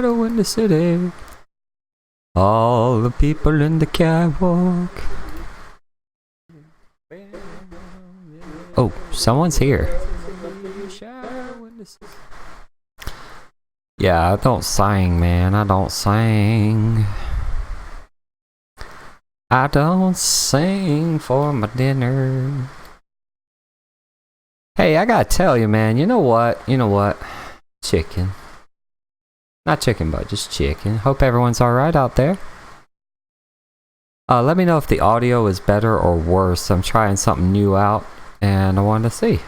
shadow in the city. All the people in the catwalk. Oh, someone's here. Yeah, I don't sing, man. I don't sing. I don't sing for my dinner. Hey, I gotta tell you, man. You know what? Chicken. Not chicken, but just chicken. Hope everyone's alright out there. Let me know if the audio is better or worse. I'm trying something new out, and I wanted to see.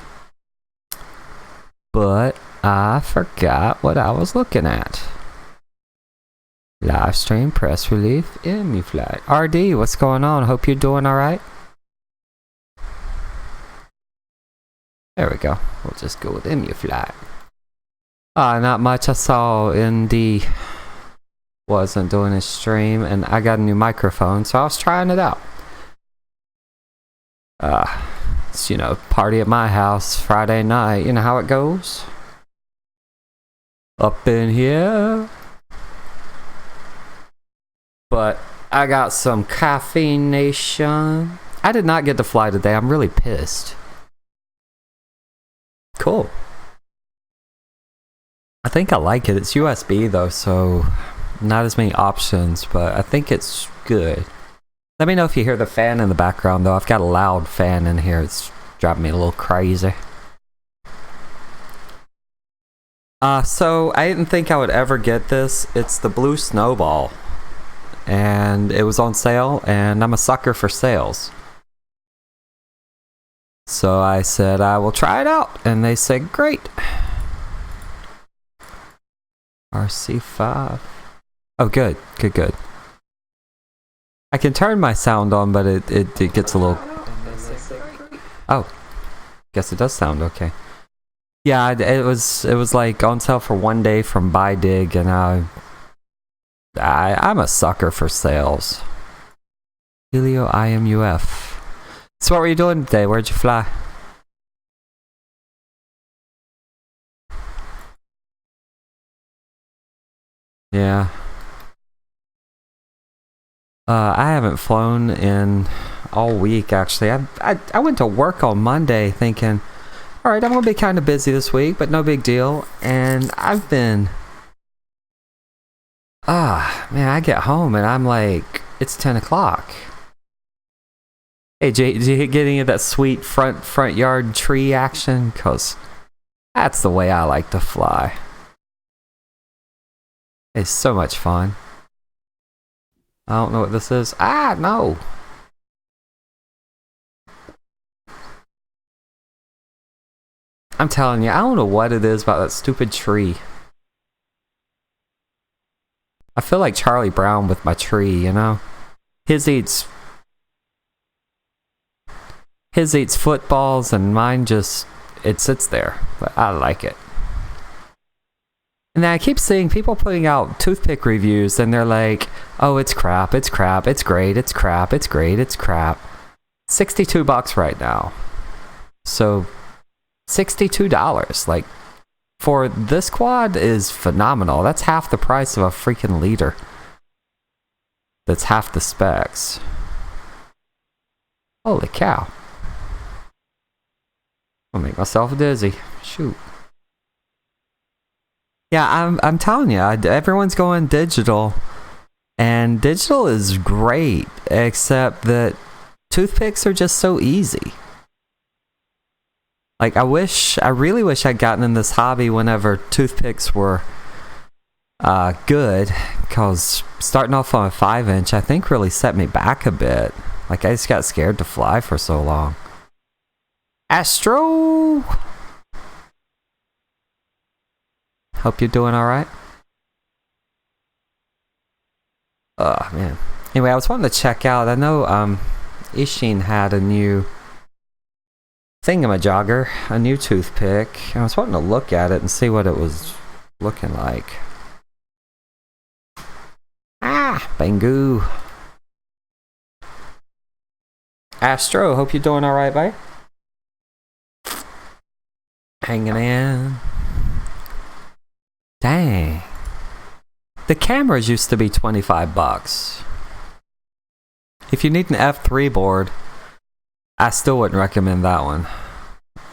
But I forgot what I was looking at. Live stream, press relief, Emufly. RD, what's going on? Hope you're doing alright. There we go. We'll just go with Emufly. Not much. I saw ND wasn't doing his stream, and I got a new microphone, so I was trying it out. It's, party at my house Friday night. You know how it goes? Up in here. But I got some caffeine nation. I did not get to fly today. I'm really pissed. Cool. I think I like it. It's USB though, so not as many options, but I think it's good. Let me know if you hear the fan in the background though. I've got a loud fan in here. It's driving me a little crazy. So I didn't think I would ever get this. It's the Blue Snowball. And it was on sale, and I'm a sucker for sales. So I said I will try it out, and they said great. RC5. Oh, good. I can turn my sound on, but it gets a little... Oh. Guess it does sound okay. Yeah, it was like on sale for 1 day from BuyDig, and I'm a sucker for sales. Helio IMUF. So what were you doing today? Where'd you fly? Yeah. I haven't flown in all week, actually. I went to work on Monday thinking, alright, I'm gonna be kind of busy this week, but no big deal. And I've been... man, I get home and I'm like, it's 10 o'clock. Hey, Jay, did you get any of that sweet front yard tree action? Because that's the way I like to fly. It's so much fun. I don't know what this is. No! I'm telling you, I don't know what it is about that stupid tree. I feel like Charlie Brown with my tree, you know? His eats footballs and mine just, it sits there. But I like it. And then I keep seeing people putting out toothpick reviews and they're like, oh, it's crap, it's crap, it's great, it's crap, it's great, it's crap. $62 right now. So, $62. Like, for this quad is phenomenal. That's half the price of a freaking liter. That's half the specs. Holy cow. I'll make myself dizzy. Shoot. Yeah, I'm telling you, everyone's going digital. And digital is great, except that toothpicks are just so easy. Like, I really wish I'd gotten in this hobby whenever toothpicks were good, because starting off on a 5-inch, I think really set me back a bit. Like, I just got scared to fly for so long. Astro! Hope you're doing alright. Oh, man. Anyway, I was wanting to check out, I know Eachine had a new thingamajogger, a new toothpick, and I was wanting to look at it and see what it was looking like. Bangu. Astro, hope you're doing alright, bye. Hanging in. Dang. The cameras used to be 25 bucks. If you need an F3 board, I still wouldn't recommend that one.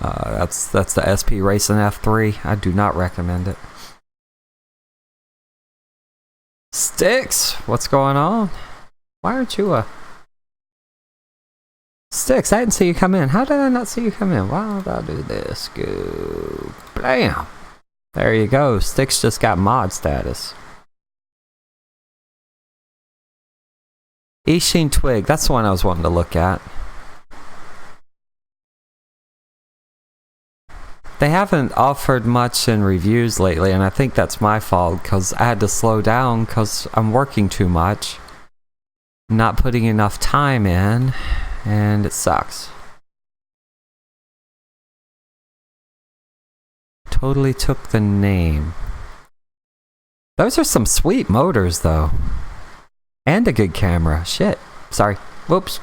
That's the SP Racing F3. I do not recommend it. Sticks, what's going on? Why aren't you a... Sticks, I didn't see you come in. How did I not see you come in? Why did I do this? Go. Bam! There you go. Sticks just got mod status. Eachine Twig, that's the one I was wanting to look at. They haven't offered much in reviews lately, and I think that's my fault because I had to slow down because I'm working too much. Not putting enough time in, and it sucks. Totally took the name. Those are some sweet motors, though. And a good camera. Shit. Sorry. Whoops.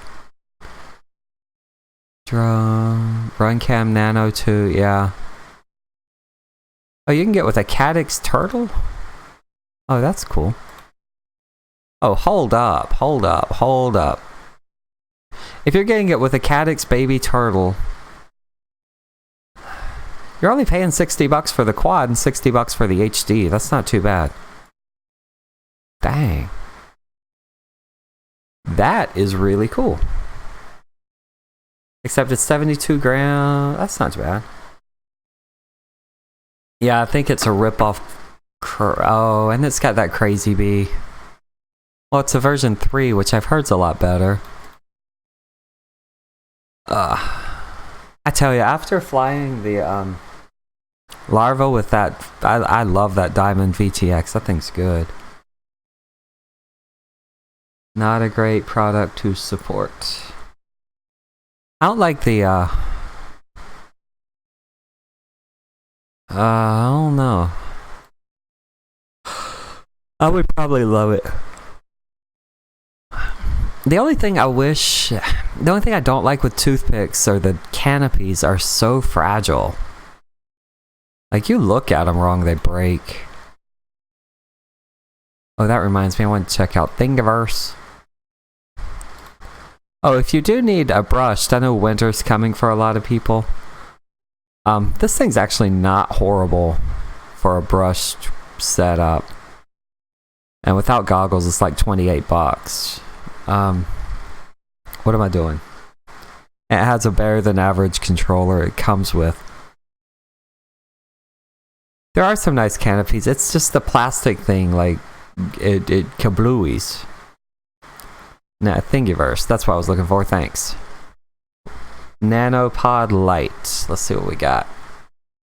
Runcam Nano 2, yeah. Oh, you can get with a Caddx turtle? Oh, that's cool. Oh, hold up. Hold up. Hold up. If you're getting it with a Caddx baby turtle, you're only paying 60 bucks for the quad and 60 bucks for the HD. That's not too bad. Dang. That is really cool. Except it's 72 grand. That's not too bad. Yeah, I think it's a ripoff. Oh, and it's got that crazy bee. Well, it's a version 3, which I've heard's a lot better. I tell you, after flying the Larva with that, I love that Diamond VTX. That thing's good. Not a great product to support. I don't like the, I don't know. I would probably love it. The only thing I don't like with toothpicks are the canopies are so fragile. Like, you look at them wrong, they break. Oh, that reminds me, I want to check out Thingiverse. Oh, if you do need a brush, I know winter's coming for a lot of people. This thing's actually not horrible for a brush setup. And without goggles, it's like 28 bucks. What am I doing? It has a better than average controller it comes with. There are some nice canopies. It's just the plastic thing, like, it kablooies. Nah, Thingiverse. That's what I was looking for. Thanks. Nanopod Light. Let's see what we got.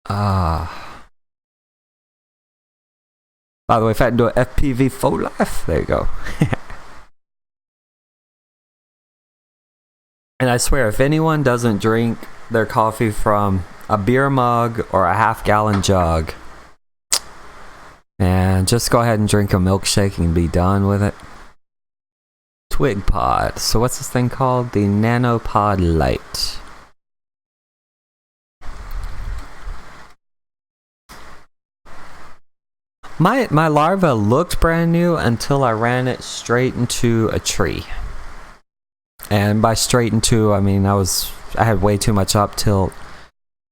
By the way, if I can do an FPV full life, there you go. And I swear, if anyone doesn't drink their coffee from a beer mug or a half-gallon jug, and just go ahead and drink a milkshake and be done with it. Twig Pod. So what's this thing called? The Nanopod Light. My larva looked brand new until I ran it straight into a tree. And by straight into, I mean I had way too much up tilt,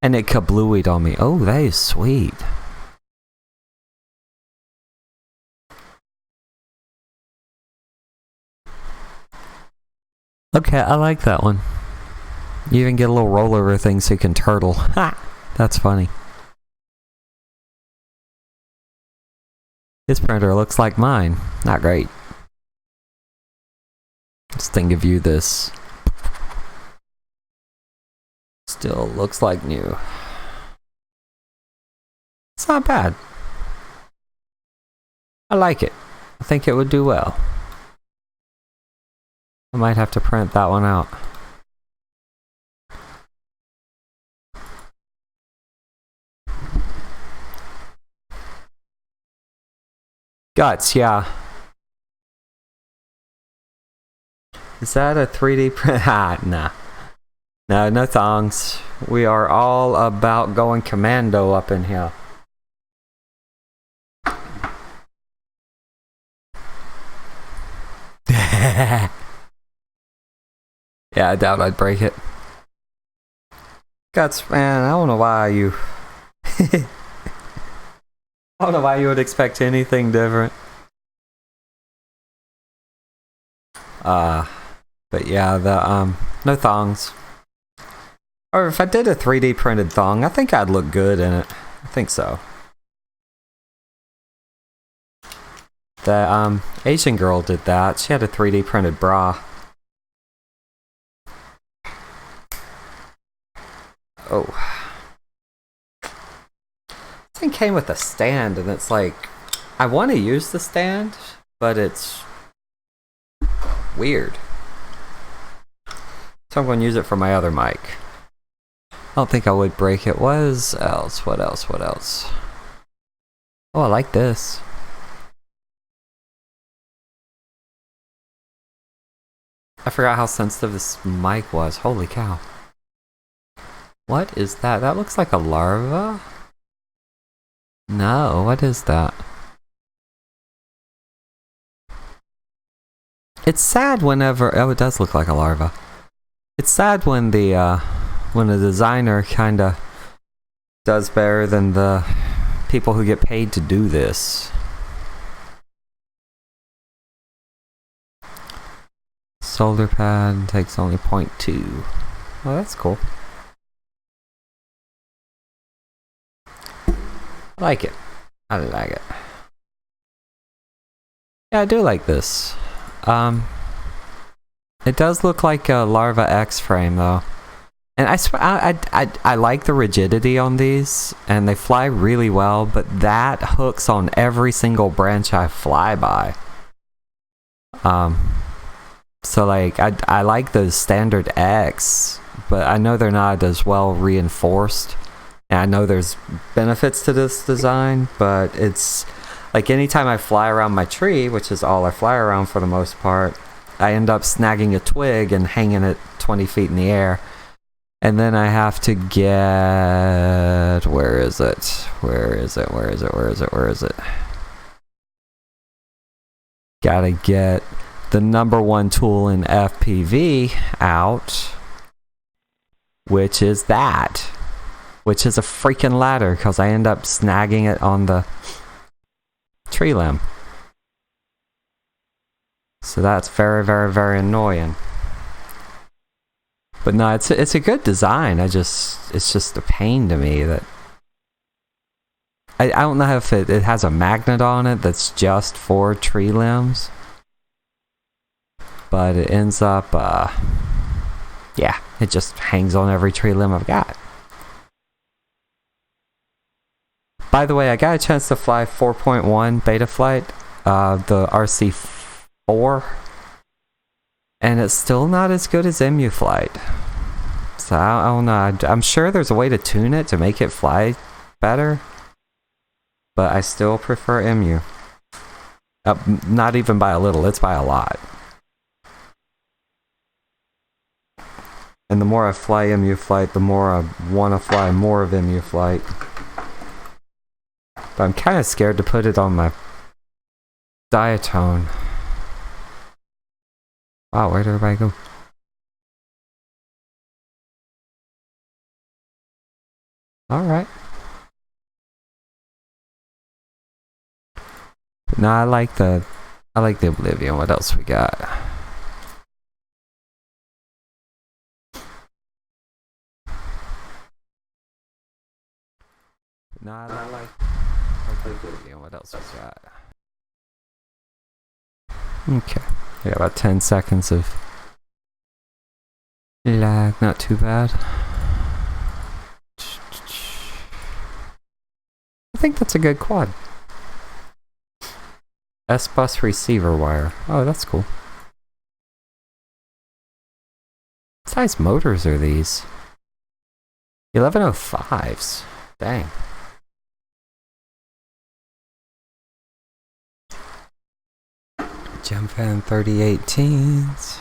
and it kablooied on me. Oh, that is sweet. Okay, I like that one. You even get a little rollover thing so you can turtle. Ha! That's funny. This printer looks like mine. Not great. Let's think of you this. Still looks like new. It's not bad. I like it. I think it would do well. I might have to print that one out. Guts, yeah. Is that a 3D print? Nah. No thongs. We are all about going commando up in here. Yeah, I doubt I'd break it. Guts, man, I don't know why you... I don't know why you would expect anything different. But yeah, the, no thongs. Or if I did a 3D printed thong, I think I'd look good in it. I think so. The, Asian girl did that. She had a 3D printed bra. Oh. This thing came with a stand, and it's like... I want to use the stand, but it's... weird. So I'm going to use it for my other mic. I don't think I would break it. What else? What else? Oh, I like this. I forgot how sensitive this mic was. Holy cow. What is that? That looks like a larva? No, what is that? It's sad whenever... Oh, it does look like a larva. It's sad when the designer kinda does better than the people who get paid to do this. Solder pad takes only 0.2. Oh, that's cool. I like it. I like it. Yeah, I do like this. It does look like a Larva X frame though. And I like the rigidity on these, and they fly really well, but that hooks on every single branch I fly by. So like, I like the standard X, but I know they're not as well reinforced. And I know there's benefits to this design, but it's like anytime I fly around my tree, which is all I fly around for the most part, I end up snagging a twig and hanging it 20 feet in the air. And then I have to get... Where is it? Where is it? Where is it? Where is it? Where is it? Gotta get the #1 tool in FPV out, which is that. Which is a freaking ladder, because I end up snagging it on the tree limb. So that's very, very, very annoying. But no, it's a good design. It's just a pain to me that I don't know if it has a magnet on it that's just for tree limbs, but it ends up yeah, it just hangs on every tree limb I've got. By the way, I got a chance to fly 4.1 beta flight, the RC4, and it's still not as good as MU flight. So I don't know. I'm sure there's a way to tune it to make it fly better, but I still prefer MU. Not even by a little, it's by a lot. And the more I fly MU flight, the more I want to fly more of MU flight. But I'm kind of scared to put it on my diatone. Wow, where'd everybody go? Alright. No, I like the Oblivion. What else we got? No, I like the Oblivion. What else we got? Okay. Yeah, about 10 seconds of lag. Not too bad. I think that's a good quad. S-Bus receiver wire. Oh, that's cool. What size motors are these? 1105s. Dang. Gemfan 3018s.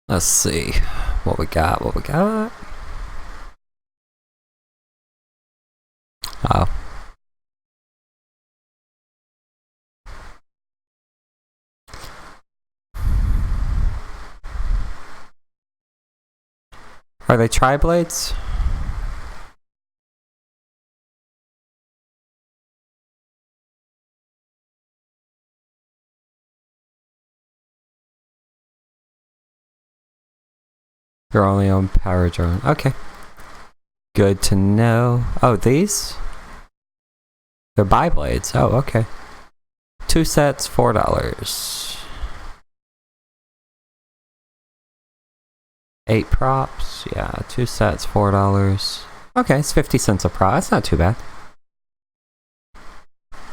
Let's see what we got. Oh. Are they tri-blades? They're only on power drone. Okay. Good to know. Oh, these? They're bi-blades. Oh, okay. 2 sets, $4. 8 props. Yeah, 2 sets, $4. Okay, it's 50 cents a prop. That's not too bad.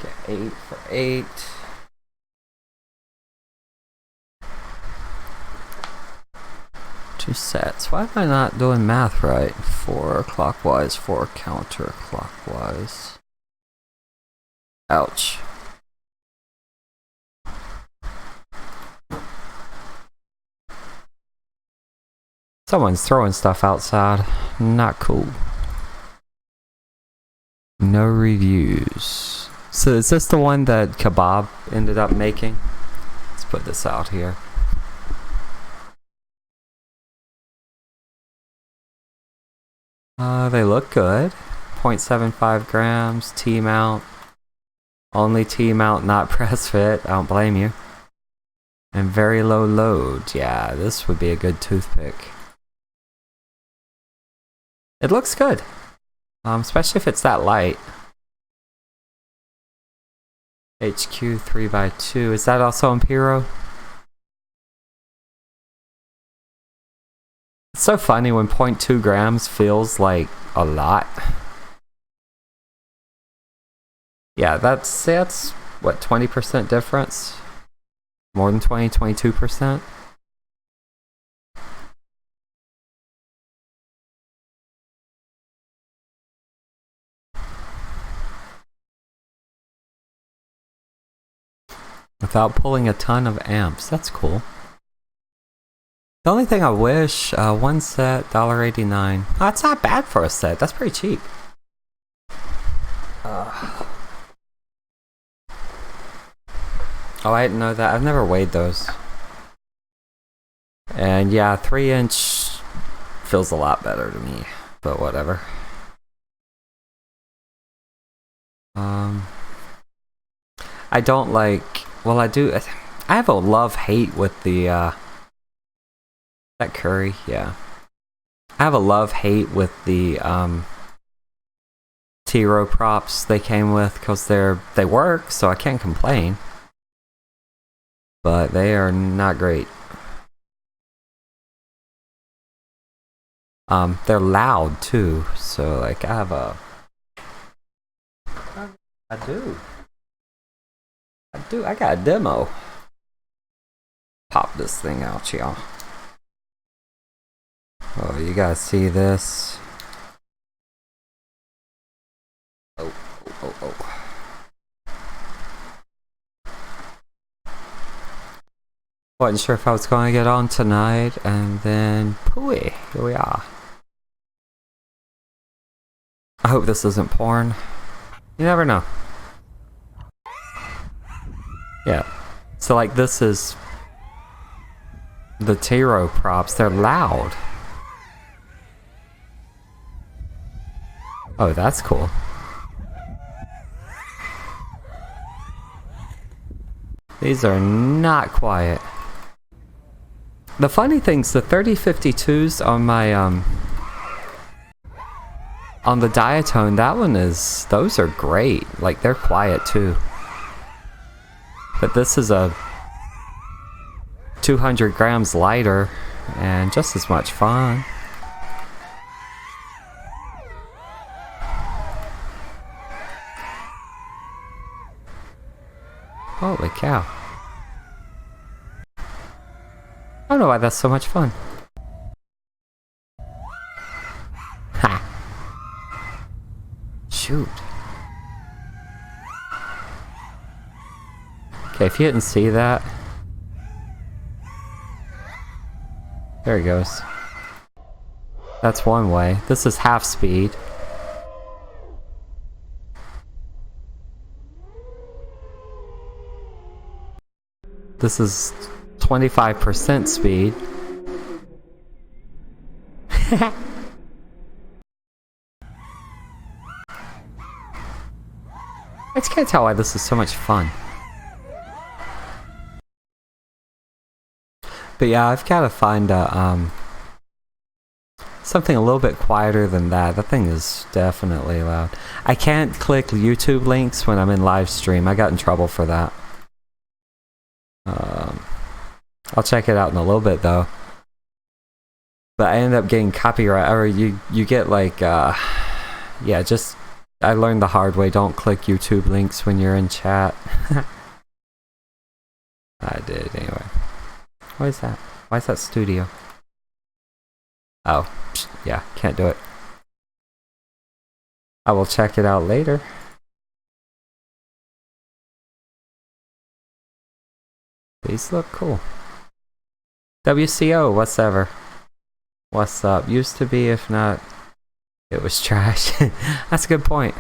Get 8 for 8. Two sets. Why am I not doing math right? 4 clockwise, 4 counterclockwise. Ouch. Someone's throwing stuff outside. Not cool. No reviews. So is this the one that Kebab ended up making? Let's put this out here. They look good. 0.75 grams, T-mount. Only T-mount, not press fit. I don't blame you. And very low load. Yeah, this would be a good toothpick. It looks good. Especially if it's that light. HQ 3x2. Is that also Impero? It's so funny when 0.2 grams feels like a lot. Yeah, that's what, 20% difference? More than 20, 22%? Without pulling a ton of amps. That's cool. The only thing I wish, one set, $1.89. Oh, that's not bad for a set. That's pretty cheap. Oh, I didn't know that. I've never weighed those. And yeah, 3-inch feels a lot better to me. But whatever. I don't like... Well, I do... I have a love-hate with the, that curry, yeah. I have a love-hate with the, T-row props they came with, because they work, so I can't complain. But they are not great. They're loud, too, so, like, I have a... I got a demo. Pop this thing out, y'all. Oh, you guys see this? Oh. Wasn't sure if I was going to get on tonight, and then pooey, here we are. I hope this isn't porn. You never know. Yeah. So like this is the T-row props. They're loud. Oh, that's cool. These are not quiet. The funny thing's the 3052s on my on the diatone, those are great. Like they're quiet too. But this is a 200 grams lighter and just as much fun. Holy cow. I don't know why that's so much fun. Ha! Shoot. Okay, if you didn't see that. There he goes. That's one way. This is half speed. This is 25% speed. I just can't tell why this is so much fun. But yeah, I've got to find a, something a little bit quieter than that. That thing is definitely loud. I can't click YouTube links when I'm in live stream. I got in trouble for that. I'll check it out in a little bit though. But I end up getting copyright, or you get like, yeah, just, I learned the hard way. Don't click YouTube links when you're in chat. I did anyway. What is that? Why is that studio? Oh, yeah, can't do it. I will check it out later. These look cool. WCO, what's ever? What's up? Used to be, if not, it was trash. That's a good point.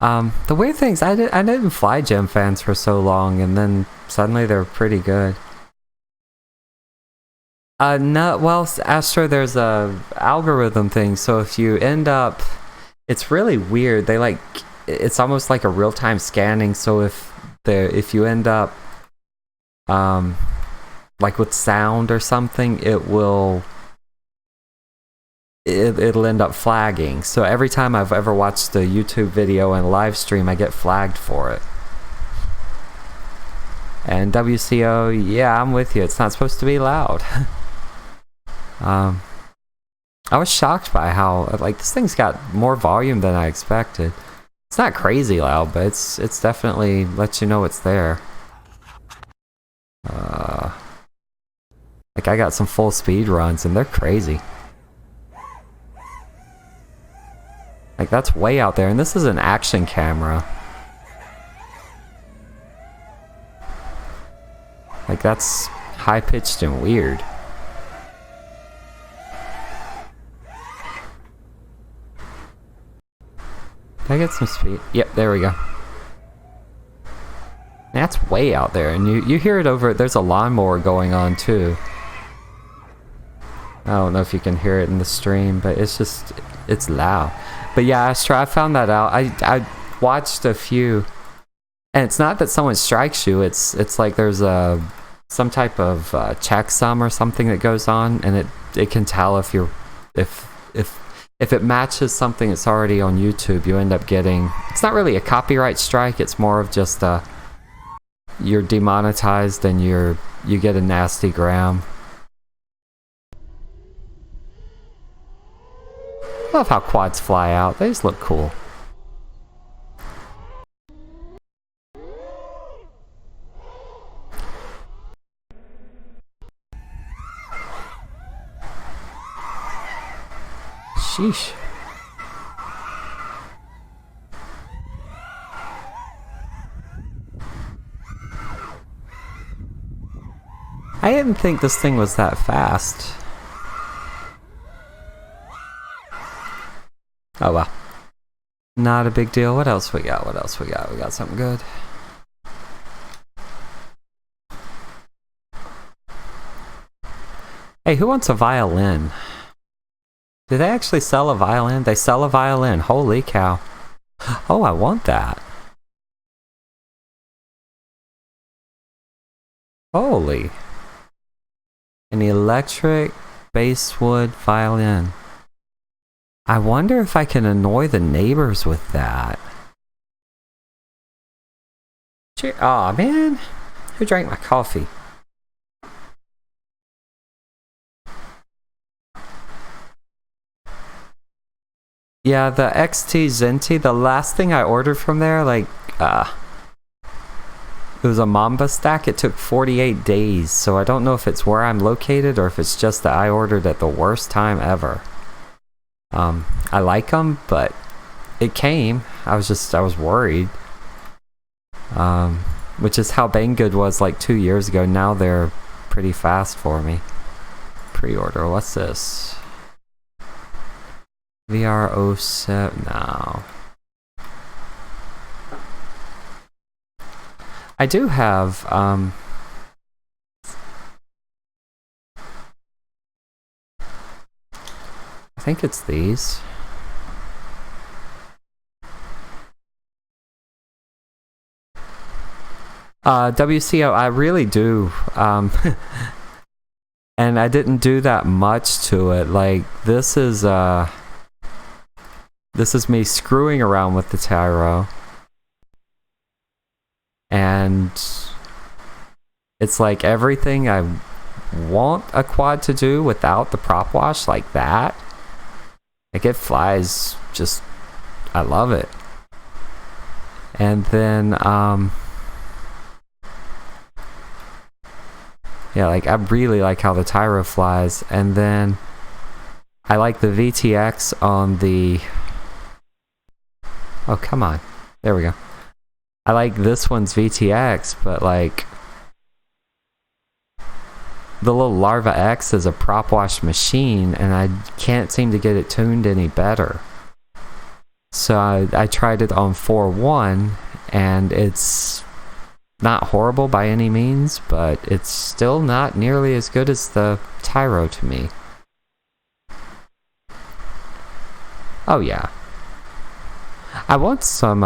The weird things, I didn't fly gem fans for so long, and then suddenly they're pretty good. No, well, Astro, there's a algorithm thing, so if you end up, it's really weird. They like, it's almost like a real-time scanning. So if you end up, like with sound or something, it'll end up flagging. So every time I've ever watched a YouTube video and live stream, I get flagged for it. And WCO, yeah, I'm with you. It's not supposed to be loud. I was shocked by how, like, this thing's got more volume than I expected. It's not crazy loud, but it's definitely lets you know it's there. Like, I got some full speed runs and they're crazy. Like, that's way out there, and this is an action camera. Like, that's high-pitched and weird. Did I get some speed? Yep, there we go. That's way out there, and you hear it over, there's a lawnmower going on too. I don't know if you can hear it in the stream, but it's just, it's loud. But yeah, Astro, I found that out. I watched a few, and it's not that someone strikes you, it's like there's some type of checksum or something that goes on, and it can tell if you're, if it matches something that's already on YouTube, you end up getting, it's not really a copyright strike, it's more of just you're demonetized and you get a nasty gram. I love how quads fly out, they just look cool. Sheesh. I didn't think this thing was that fast. Oh well. Not a big deal. What else we got? What else we got? We got something good. Hey, who wants a violin? Do they actually sell a violin? They sell a violin. Holy cow. Oh, I want that. Holy. An electric basswood violin. I wonder if I can annoy the neighbors with that. Aw, man. Who drank my coffee? Yeah, the XT Zenti, the last thing I ordered from there, like, it was a Mamba stack. It took 48 days, so I don't know if it's where I'm located or if it's just that I ordered at the worst time ever. I like them, but it came. I was worried. Which is how Banggood was like 2 years ago. Now they're pretty fast for me. Pre-order, what's this? VR07, no. I do have I think it's these. WCO, I really do. And I didn't do that much to it. Like, this is me screwing around with the tyro. And it's like everything I want a quad to do without the prop wash, like that. Like, it flies just, I love it. And then, yeah, like, I really like how the tyro flies. And then I like the VTX on the... Oh, come on. There we go. I like this one's VTX, but, like, the little Larva X is a prop wash machine, and I can't seem to get it tuned any better. So I tried it on 4.1, and it's not horrible by any means, but it's still not nearly as good as the tyro to me. Oh yeah. I want some,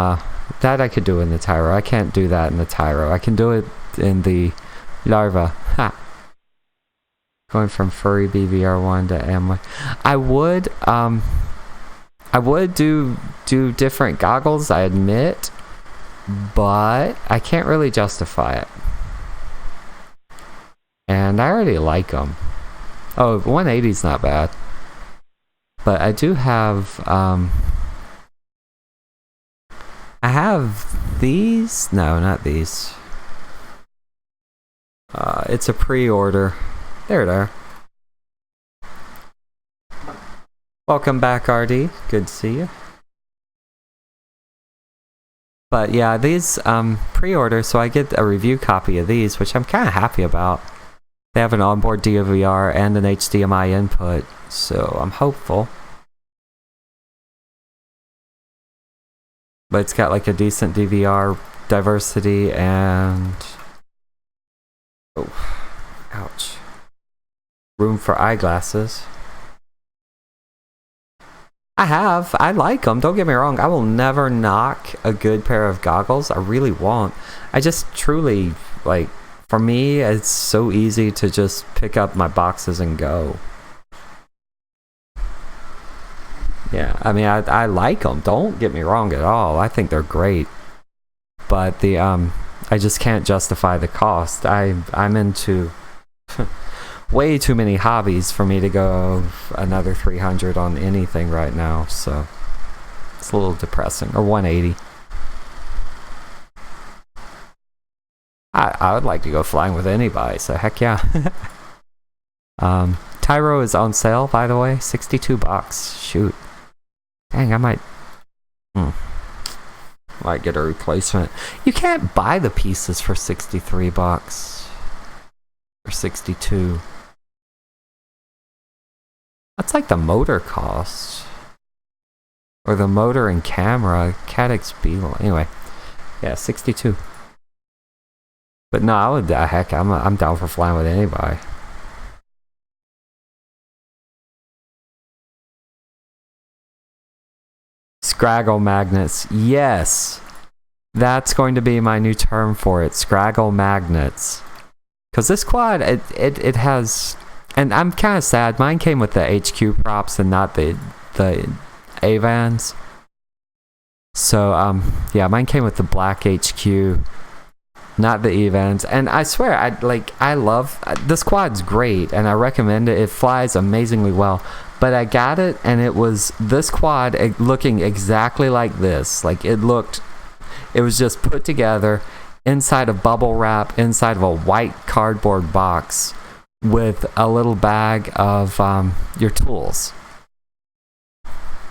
that I could do in the tyro. I can't do that in the tyro. I can do it in the Larva. Ha! Going from furry BVR1 to M1. I would do different goggles, I admit, but I can't really justify it. And I already like them. Oh, 180's not bad. But I do have, I have these? No, not these. It's a pre-order. There they are. Welcome back, RD. Good to see you. But yeah, these pre-order, so I get a review copy of these, which I'm kind of happy about. They have an onboard DVR and an HDMI input, so I'm hopeful. But it's got like a decent DVR diversity and... Oh, ouch. Room for eyeglasses. I like them, don't get me wrong. I will never knock a good pair of goggles. I really won't. I just truly, like, for me, it's so easy to just pick up my boxes and go. Yeah, I mean, I like them. Don't get me wrong at all. I think they're great. But the, I just can't justify the cost. I'm into... way too many hobbies for me to go another 300 on anything right now, so it's a little depressing. Or 180. I would like to go flying with anybody, so heck yeah. Tyro is on sale, by the way, $62. Shoot. Dang, I might get a replacement. You can't buy the pieces for $63 or 62. That's like the motor cost. Or the motor and camera. Cadix Beetle. Anyway. Yeah, 62. But no, I would, heck, I'm down for flying with anybody. Scraggle magnets. Yes. That's going to be my new term for it. Scraggle magnets. Because this quad, it has... And I'm kind of sad. Mine came with the HQ props and not the AVANs. So, yeah, mine came with the black HQ, not the EVANs. And I swear, I love... This quad's great, and I recommend it. It flies amazingly well. But I got it, and it was this quad looking exactly like this. Like, it was just put together inside a bubble wrap, inside of a white cardboard box, with a little bag of your tools.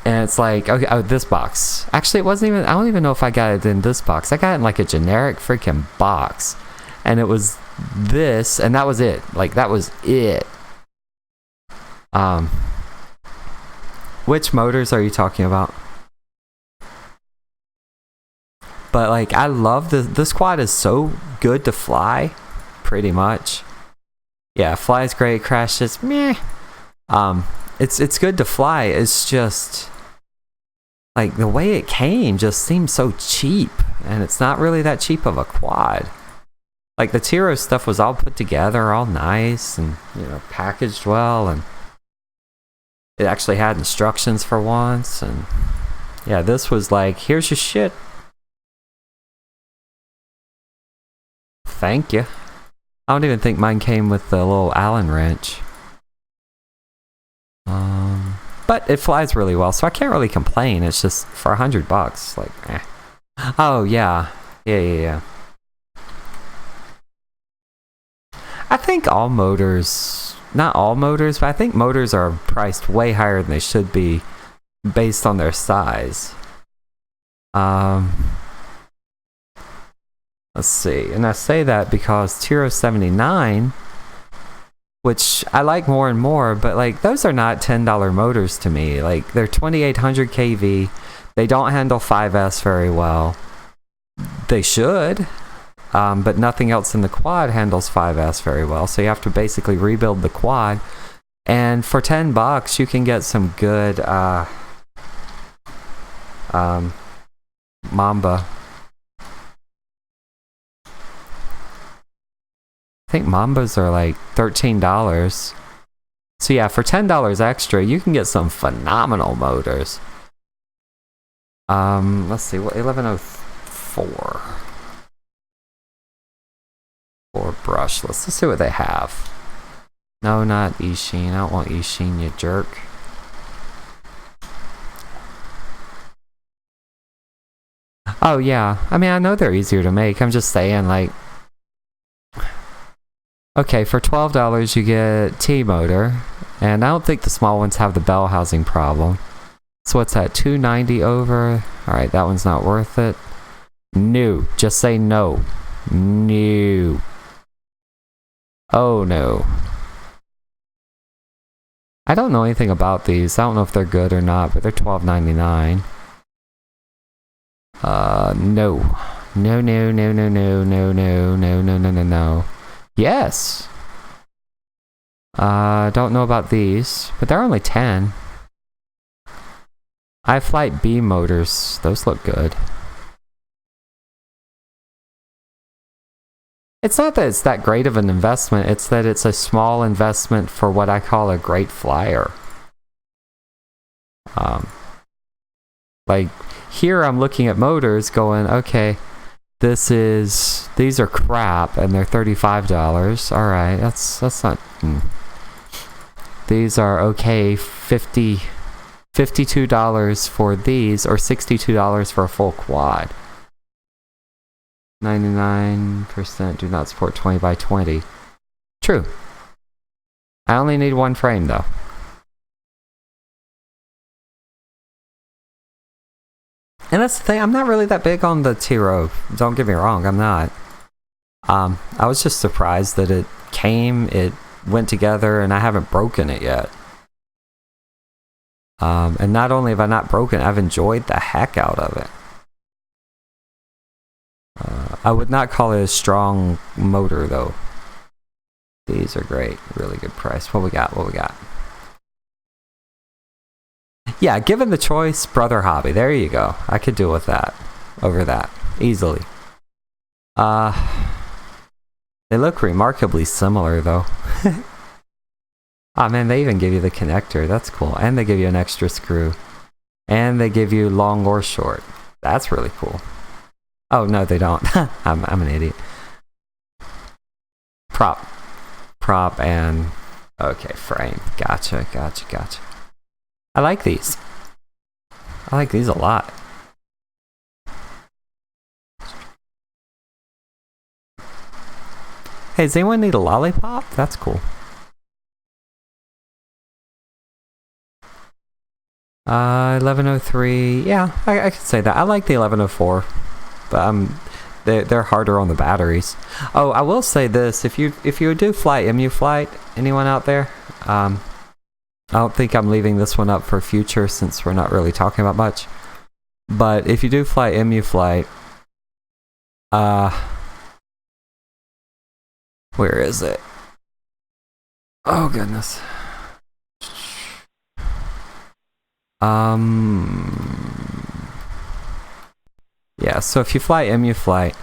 And it's like, okay, oh, this box. Actually, it wasn't even, I don't even know if I got it in this box. I got it in like a generic freaking box. And it was this, and that was it. Like, that was it. Which motors are you talking about? But like, I love this quad is so good to fly, pretty much. Yeah, flies great, crashes meh. It's good to fly. It's just like the way it came just seems so cheap, and it's not really that cheap of a quad. Like the Tiro stuff was all put together, all nice, and packaged well, and it actually had instructions for once. And yeah, this was like, here's your shit. Thank you. I don't even think mine came with the little Allen wrench. But it flies really well, so I can't really complain. It's just for $100, like, eh. Oh yeah. I think all motors, not all motors, but I think motors are priced way higher than they should be based on their size. Let's see, and I say that because Tiro 79, which I like more and more, but like those are not $10 motors to me. Like they're 2800 kV. They don't handle 5S very well. They should, but nothing else in the quad handles 5S very well. So you have to basically rebuild the quad. And for $10, you can get some good Mamba. I think Mambas are like $13. So yeah, for $10 extra, you can get some phenomenal motors. Let's see, what 1104 for brushless. Let's see what they have. No, not Eachine. I don't want Eachine, you jerk. Oh yeah, I mean, I know they're easier to make. I'm just saying, like, okay, for $12 you get T-motor, and I don't think the small ones have the bell housing problem. So what's that, 290 over? Alright, that one's not worth it. No, just say no. No. Oh no. I don't know anything about these. I don't know if they're good or not, but they're $12.99. No. No, no, no, no, no, no, no, no, no, no, no, no. Yes! Don't know about these, but they're only 10. iFlight B motors, those look good. It's not that it's that great of an investment, it's that it's a small investment for what I call a great flyer. Like, here I'm looking at motors going, okay, these are crap and they're $35. Alright, that's not... These are okay, $52 for these, or $62 for a full quad. 99% do not support 20 by 20. True. I only need one frame though. And that's the thing, I'm not really that big on the Tiro. Don't get me wrong, I'm not. I was just surprised that it came, it went together, and I haven't broken it yet. And not only have I not broken it, I've enjoyed the heck out of it. I would not call it a strong motor though. These are great, really good price. What we got? Yeah, given the choice, Brother Hobby. There you go. I could deal with that. Over that. Easily. They look remarkably similar, though. Oh man, they even give you the connector. That's cool. And they give you an extra screw. And they give you long or short. That's really cool. Oh, no, they don't. I'm an idiot. Prop and... Okay, frame. Gotcha. I like these. I like these a lot. Hey, does anyone need a lollipop? That's cool. 1103. Yeah, I could say that. I like the 1104, but they're harder on the batteries. Oh, I will say this: if you do flight MU flight, anyone out there? I don't think I'm leaving this one up for future since we're not really talking about much. But if you do fly MU flight, Where is it? Oh goodness. Yeah, so if you fly MU flight,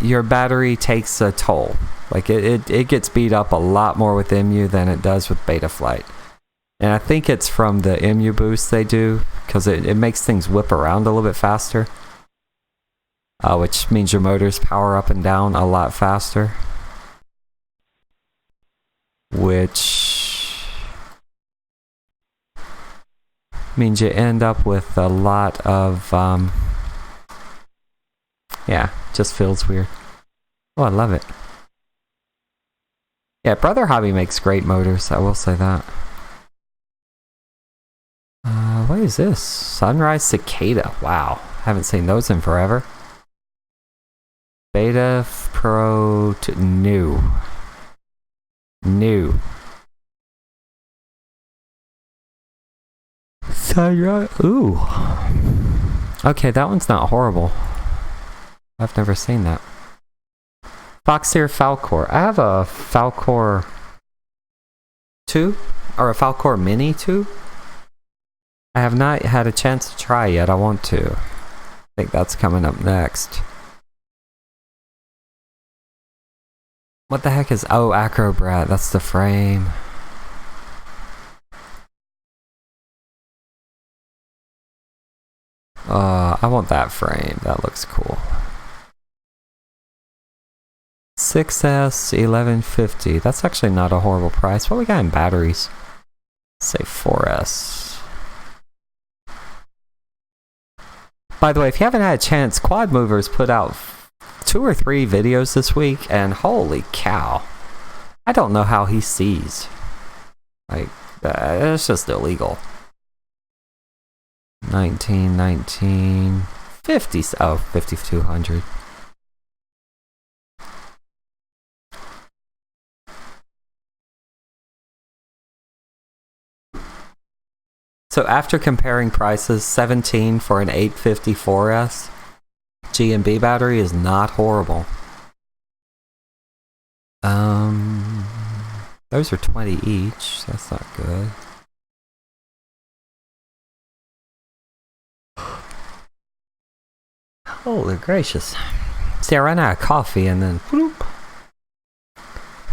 your battery takes a toll. Like it gets beat up a lot more with MU than it does with beta flight. And I think it's from the MU boost they do, because it makes things whip around a little bit faster. Which means your motors power up and down a lot faster. Which means you end up with a lot of, yeah, just feels weird. Oh, I love it. Yeah, Brother Hobby makes great motors, I will say that. What is this? Sunrise Cicada. Wow, haven't seen those in forever. Beta Pro to new. New. Sunrise. Ooh. Okay, that one's not horrible. I've never seen that. Foxeer Falcor. I have a Falcor 2 or a Falcor Mini 2. I have not had a chance to try yet. I want to. I think that's coming up next. What the heck is... Oh, Acrobrat. That's the frame. I want that frame. That looks cool. 6S 1150. That's actually not a horrible price. What we got in batteries? Let's say 4S. By the way, if you haven't had a chance, Quad Movers put out 2 or 3 videos this week, and holy cow. I don't know how he sees. Like, it's just illegal. 19, 50, oh, 5200. So after comparing prices, 17 for an 854S G&B battery is not horrible. Those are 20 each. That's not good. Holy gracious. See, I ran out of coffee and then whoop.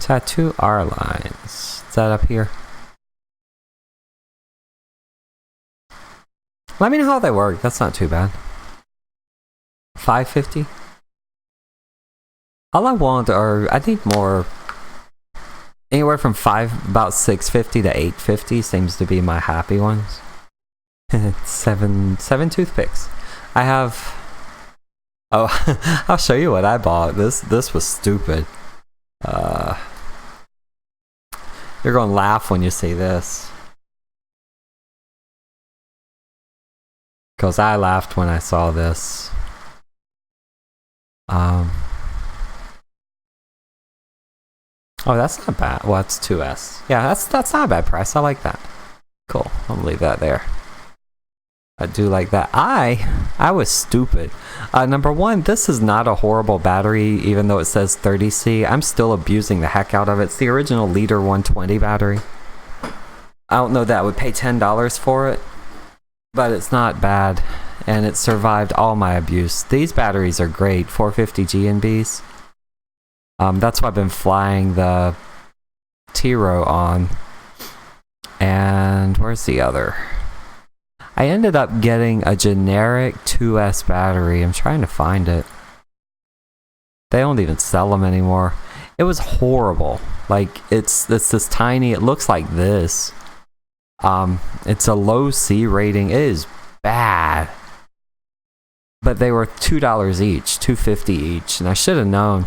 Tattoo R lines. Is that up here? Let me know how they work. That's not too bad. 550? All I want are, I need more, anywhere from about 650 to 850 seems to be my happy ones. seven toothpicks. I have, oh, I'll show you what I bought. This was stupid. You're gonna laugh when you see this. Because I laughed when I saw this. Oh, that's not bad. Well, it's 2S. Yeah, that's not a bad price. I like that. Cool. I'll leave that there. I do like that. I was stupid. Number one, this is not a horrible battery, even though it says 30C. I'm still abusing the heck out of it. It's the original Leader 120 battery. I don't know that I would pay $10 for it, but it's not bad, and it survived all my abuse. These batteries are great, 450 G&Bs. That's what I've been flying the T-Row on. And where's the other? I ended up getting a generic 2S battery. I'm trying to find it. They don't even sell them anymore. It was horrible. Like, it's this tiny, it looks like this. It's a low C rating. It is bad. But they were $2 each, $2.50 each, and I should have known.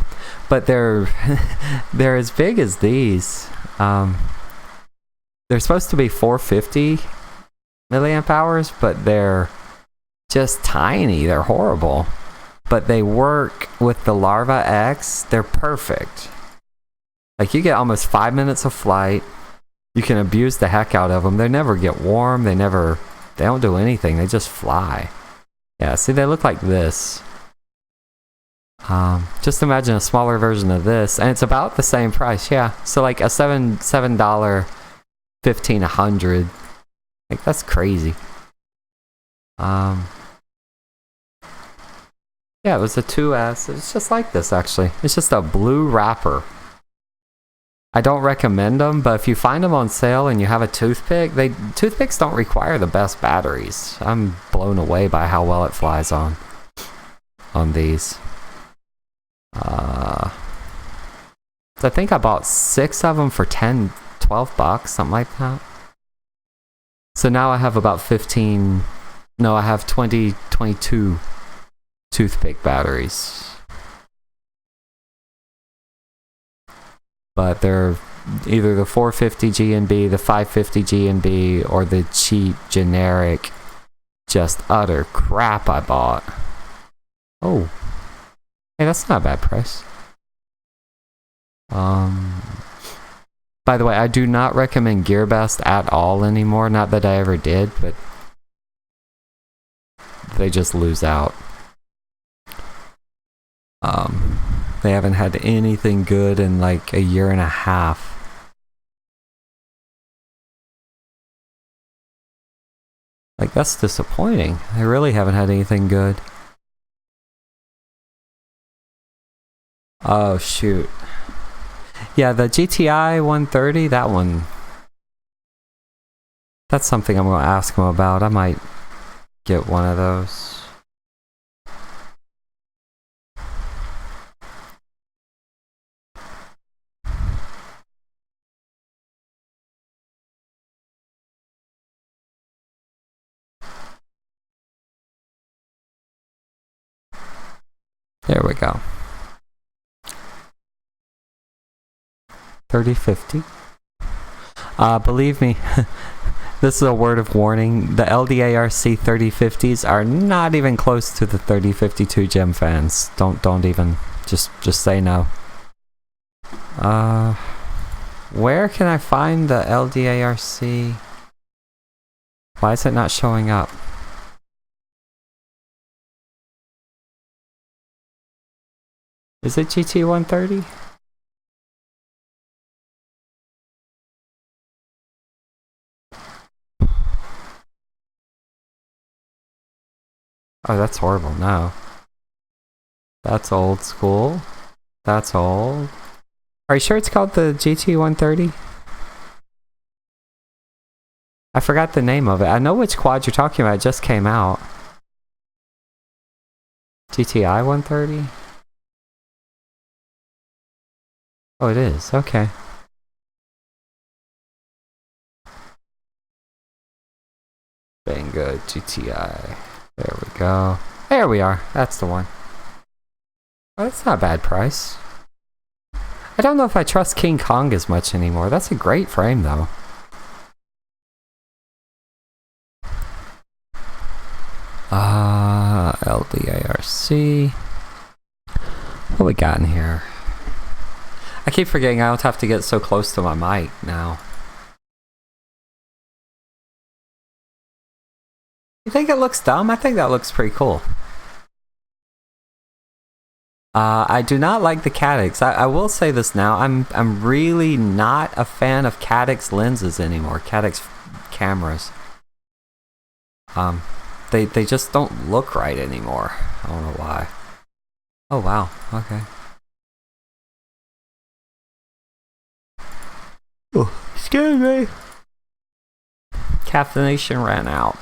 But they're they're as big as these. They're supposed to be 450 milliamp hours, but they're just tiny. They're horrible. But they work with the Larva X. They're perfect. Like, you get almost 5 minutes of flight. You can abuse the heck out of them. They never get warm. They don't do anything. They just fly. Yeah, see, they look like this. Just imagine a smaller version of this, and it's about the same price. Yeah, so like a $7 $1500. Like, that's crazy. Yeah, it was a 2S. It's just like this, actually. It's just a blue wrapper. I don't recommend them, but if you find them on sale and you have a toothpick, toothpicks don't require the best batteries. I'm blown away by how well it flies on these. I think I bought 6 of them for $10-12, something like that. So now I have about 15. No, I have 22 toothpick batteries. But they're either the 450 GNB, the 550 GNB, or the cheap, generic, just utter crap I bought. Oh. Hey, that's not a bad price. By the way, I do not recommend GearBest at all anymore. Not that I ever did, but they just lose out. They haven't had anything good in like a year and a half. Like, that's disappointing. They really haven't had anything good. Oh, shoot. Yeah, the GTI 130, that one. That's something I'm going to ask him about. I might get one of those. There we go. 3050. Believe me, this is a word of warning. The LDARC 3050s are not even close to the 3052 Gem fans. Don't even, just say no. Where can I find the LDARC? Why is it not showing up? Is it GT130? Oh, that's horrible. No. That's old school. That's old. Are you sure it's called the GT130? I forgot the name of it. I know which quad you're talking about. It just came out. GTI 130? Oh, it is. Okay. Bang good. GTI. There we go. There we are. That's the one. Oh, that's not a bad price. I don't know if I trust King Kong as much anymore. That's a great frame, though. LDARC. What we got in here? I keep forgetting I don't have to get so close to my mic now. You think it looks dumb? I think that looks pretty cool. I do not like the Caddx. I will say this now. I'm really not a fan of Caddx lenses anymore. Caddx cameras. They just don't look right anymore. I don't know why. Oh wow. Okay. Oh, excuse me. Caffeination ran out.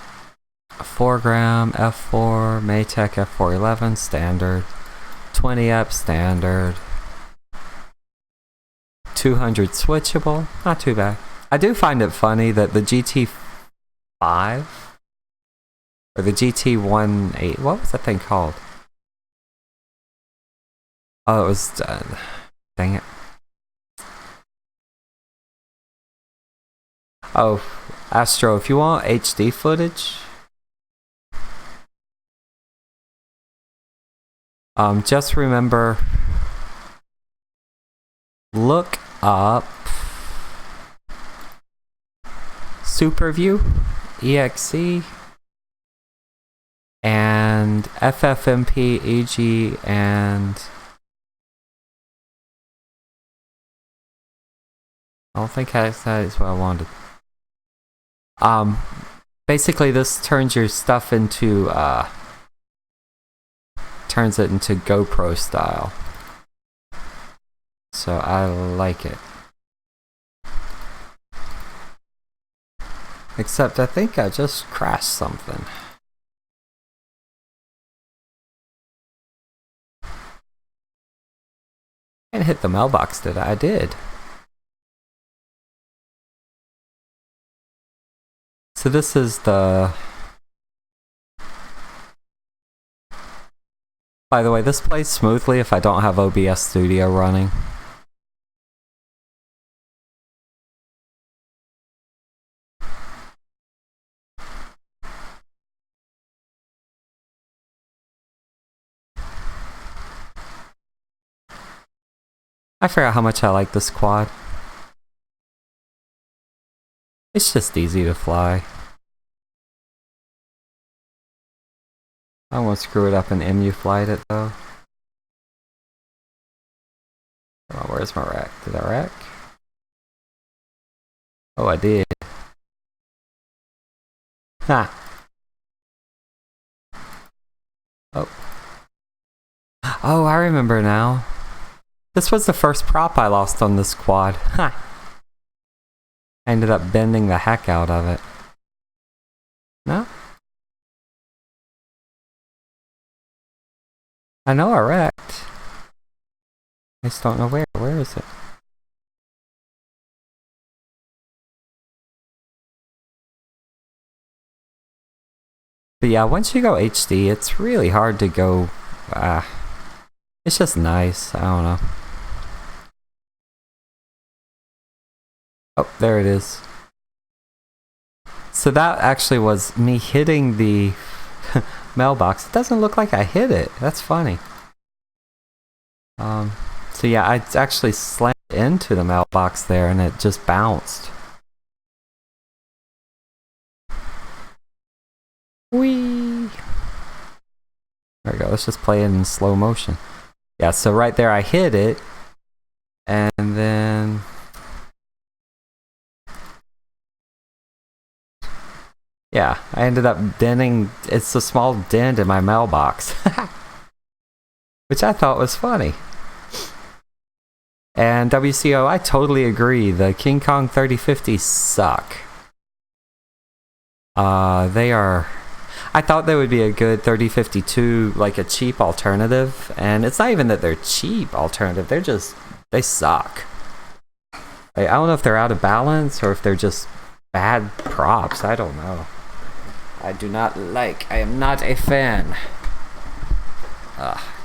4 gram F4 Maytech F411 standard. 20 up standard. 200 switchable. Not too bad. I do find it funny that the GT5 or the GT18, what was that thing called? Oh, it was dang it. Oh, Astro, if you want HD footage, just remember, look up SuperView EXE and and FFmpeg, and I don't think that is what I wanted. Basically this turns your stuff into, turns it into GoPro style. So I like it. Except I think I just crashed something. I didn't hit the mailbox, did I? I did. So this is the... By the way, this plays smoothly if I don't have OBS Studio running. I forgot how much I like this quad. It's just easy to fly. I won't screw it up and MU flight it though. Oh, where's my rack? Did I rack? Oh, I did. Ha! Oh. Oh, I remember now. This was the first prop I lost on this quad. Ha! I ended up bending the heck out of it. No? I know I wrecked. I just don't know where. Where is it? But yeah, once you go HD, it's really hard to go... it's just nice. I don't know. Oh, there it is. So that actually was me hitting the mailbox. It doesn't look like I hit it. That's funny. So yeah, I actually slammed into the mailbox there and it just bounced. Whee! There we go. Let's just play it in slow motion. Yeah, so right there I hit it, and then... yeah, I ended up denting... it's a small dent in my mailbox. Which I thought was funny. And WCO, I totally agree. The King Kong 3050s suck. They are... I thought they would be a good 3052, like a cheap alternative. And it's not even that they're cheap alternative. They're just... they suck. I don't know if they're out of balance or if they're just bad props. I don't know. I do not like... I am not a fan.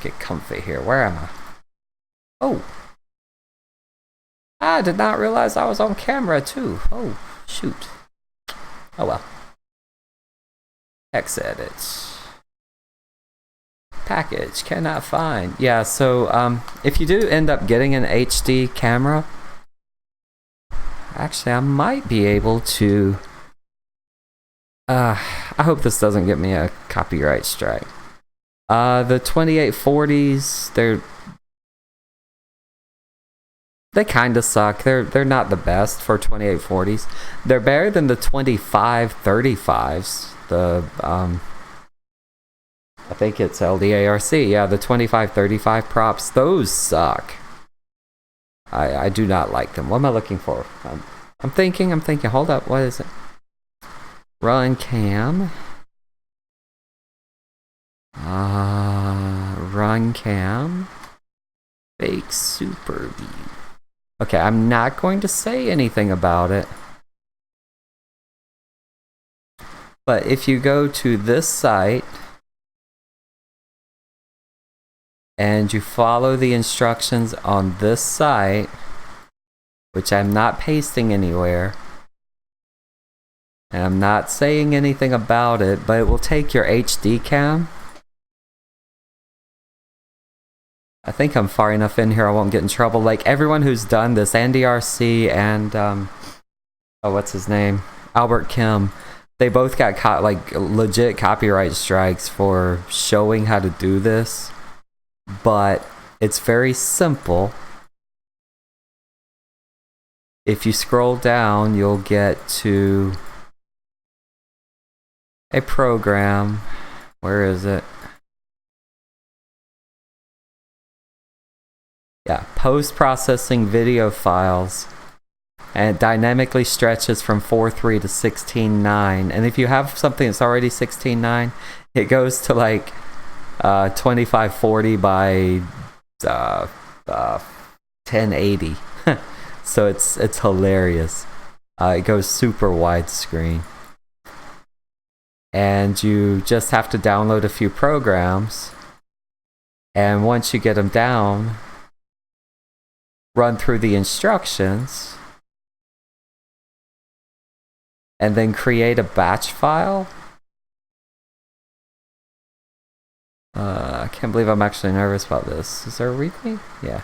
Get comfy here. Where am I? Oh! I did not realize I was on camera too. Oh, shoot. Oh well. X edits. Package cannot find. Yeah, so if you do end up getting an HD camera, actually I might be able to... I hope this doesn't get me a copyright strike. The 2840s, they kind of suck. They're not the best for 2840s. They're better than the 2535s. The I think it's LDARC. Yeah, the 2535 props. Those suck. I do not like them. What am I looking for? I'm thinking. Hold up. What is it? Run cam. Run cam. Fake super view. Okay, I'm not going to say anything about it. But if you go to this site and you follow the instructions on this site, which I'm not pasting anywhere, and I'm not saying anything about it, but it will take your HD cam. I think I'm far enough in here I won't get in trouble. Like everyone who's done this, Andy RC and oh, what's his name? Albert Kim. they both got like legit copyright strikes for showing how to do this, but it's very simple. If you scroll down, you'll get to a program. Where is it? Yeah, post-processing video files. And it dynamically stretches from 4.3 to 16.9. And if you have something that's already 16.9, it goes to like 2540 by 1080. So it's hilarious. It goes super widescreen. And you just have to download a few programs. And once you get them down, run through the instructions. And then create a batch file. I can't believe I'm actually nervous about this. Is there a README? Yeah.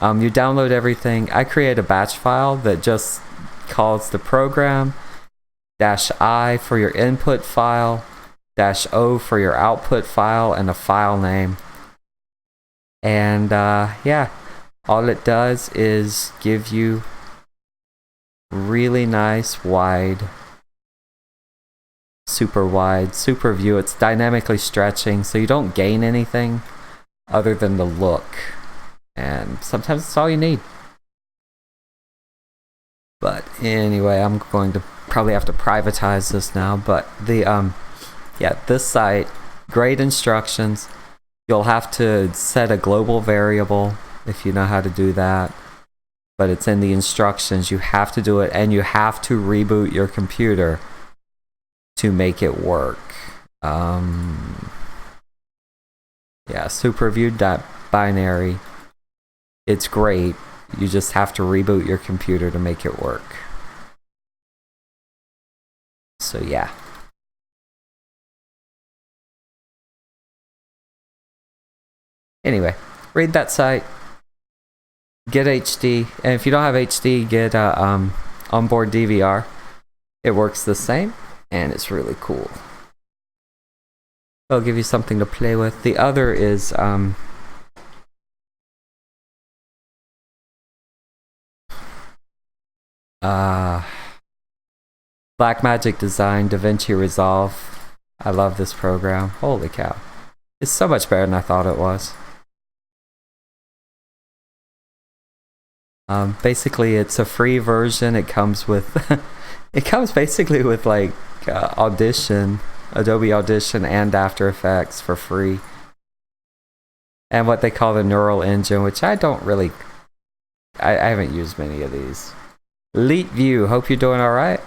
You download everything. I create a batch file that just calls the program, -I for your input file, -O for your output file, and a file name. And yeah, all it does is give you really nice wide, super view. It's dynamically stretching, so you don't gain anything other than the look, and sometimes it's all you need. But anyway, I'm going to probably have to privatize this now. But the yeah, this site, great instructions. You'll have to set a global variable if you know how to do that. But it's in the instructions. You have to do it, and you have to reboot your computer to make it work. Yeah, superview.binary. It's great. You just have to reboot your computer to make it work. So yeah. Anyway, read that site. Get HD, and if you don't have HD, get onboard DVR. It works the same, and it's really cool. It'll give you something to play with. The other is Blackmagic Design, DaVinci Resolve. I love this program. Holy cow. It's so much better than I thought it was. Basically, it's a free version. It comes with it comes basically with like Audition, Adobe Audition, and After Effects for free, and what they call the Neural Engine, which I don't really, I haven't used many of these. Elite View, hope you're doing all right.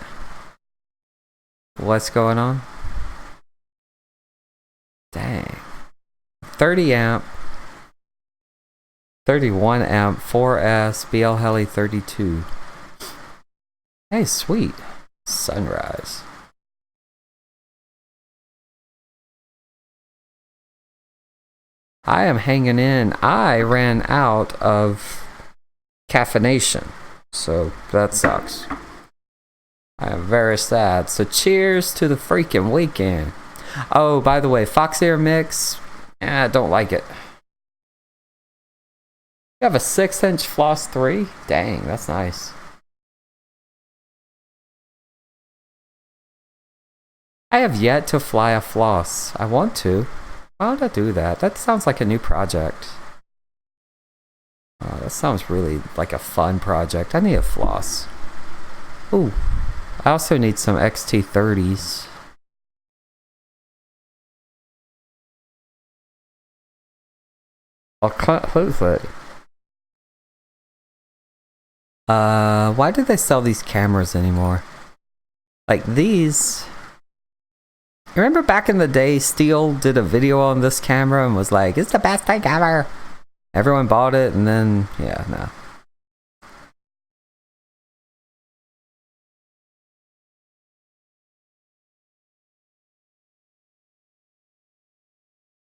What's going on? Dang, 30 amp. 31 amp 4S BL Heli 32. Hey, sweet. Sunrise. I am hanging in. I ran out of caffeination, so that sucks. I am very sad. So cheers to the freaking weekend. Oh, by the way, foxeer mix. I don't like it. You have a 6-inch floss 3? Dang, that's nice. I have yet to fly a floss. I want to. Why would I do that? That sounds like a new project. That sounds really like a fun project. I need a floss. Ooh. I also need some XT30s. I'll close it. Why do they sell these cameras anymore? Like these. You remember back in the day, Steel did a video on this camera and was like, it's the best thing ever. Everyone bought it, and then, yeah, no.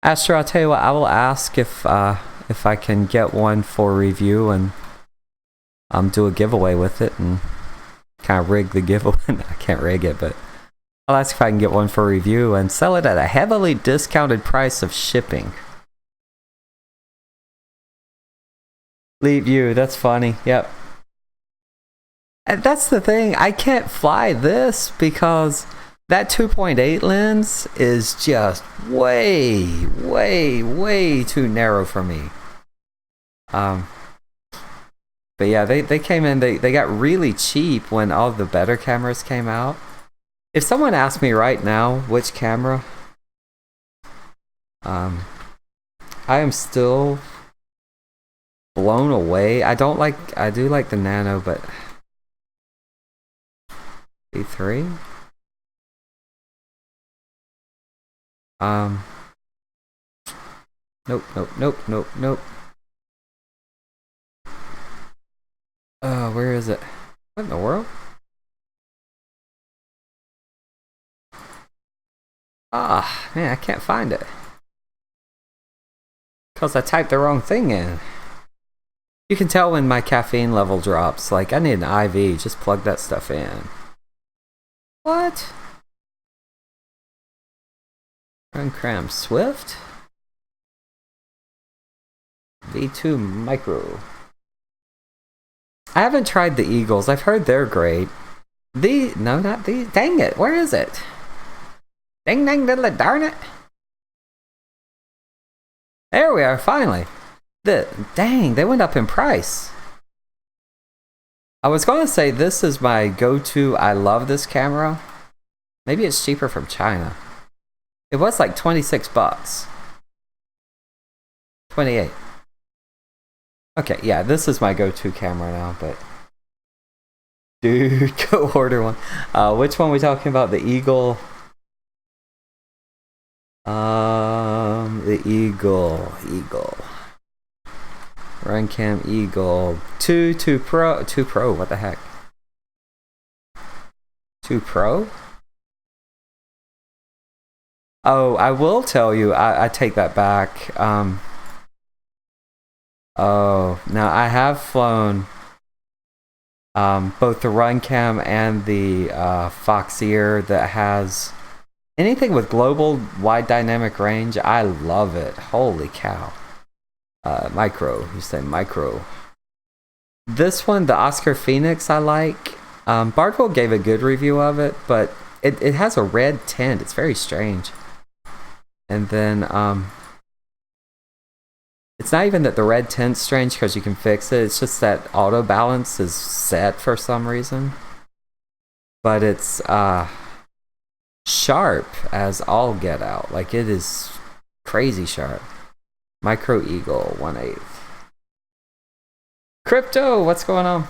Astro, I'll tell you what, I will ask if I can get one for review and do a giveaway with it and kind of rig the giveaway. I can't rig it, but I'll ask if I can get one for review and sell it at a heavily discounted price of shipping. Leave you, that's funny, yep. And that's the thing, I can't fly this because that 2.8 lens is just way, way, way too narrow for me. But yeah, they came in, they got really cheap when all the better cameras came out. If someone asked me right now which camera, I am still blown away. I do like the Nano, but B3? Nope. Where is it? What in the world? Ah, man, I can't find it. Because I typed the wrong thing in. You can tell when my caffeine level drops. Like, I need an IV. Just plug that stuff in. What? Uncram Swift? V2 Micro. I haven't tried the Eagles. I've heard they're great. No, not these. Dang it. Where is it? Dang, darn it. There we are, finally. Dang, they went up in price. I was going to say this is my go-to. I love this camera. Maybe it's cheaper from China. It was like 26 bucks. 28. Okay, yeah, this is my go-to camera now, but... Dude, go order one. Which one are we talking about? The Eagle? The Eagle. Runcam Eagle. 2 Pro, what the heck? 2 Pro? Oh, I will tell you, I take that back. Oh, now I have flown both the Runcam and the foxeer that has anything with global wide dynamic range. I love it. Holy cow. Micro, you say micro. This one, the Oscar Phoenix, I like. Bardwell gave a good review of it, but it has a red tint. It's very strange. And then, it's not even that the red tint's strange because you can fix it. It's just that auto balance is set for some reason. But it's sharp as all get out. Like, it is crazy sharp. Micro Eagle 1/8. Crypto, what's going on?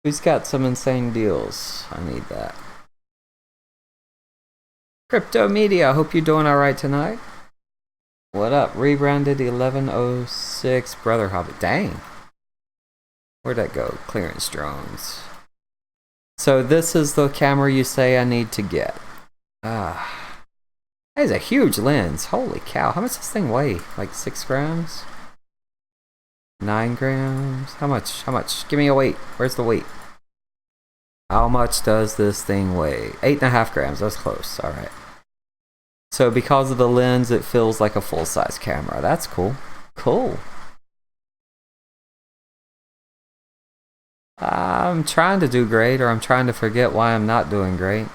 Who's got some insane deals? I need that. Crypto Media, hope you're doing alright tonight. What up? Rebranded 1106 Brother Hobbit. Dang. Where'd that go? Clearance drones. So this is the camera you say I need to get. That is a huge lens. Holy cow. How much does this thing weigh? Like 6 grams? 9 grams? How much? Give me a weight. Where's the weight? How much does this thing weigh? 8.5 grams. That's close. Alright. So because of the lens, it feels like a full-size camera. That's cool. Cool. I'm trying to do great, or I'm trying to forget why I'm not doing great.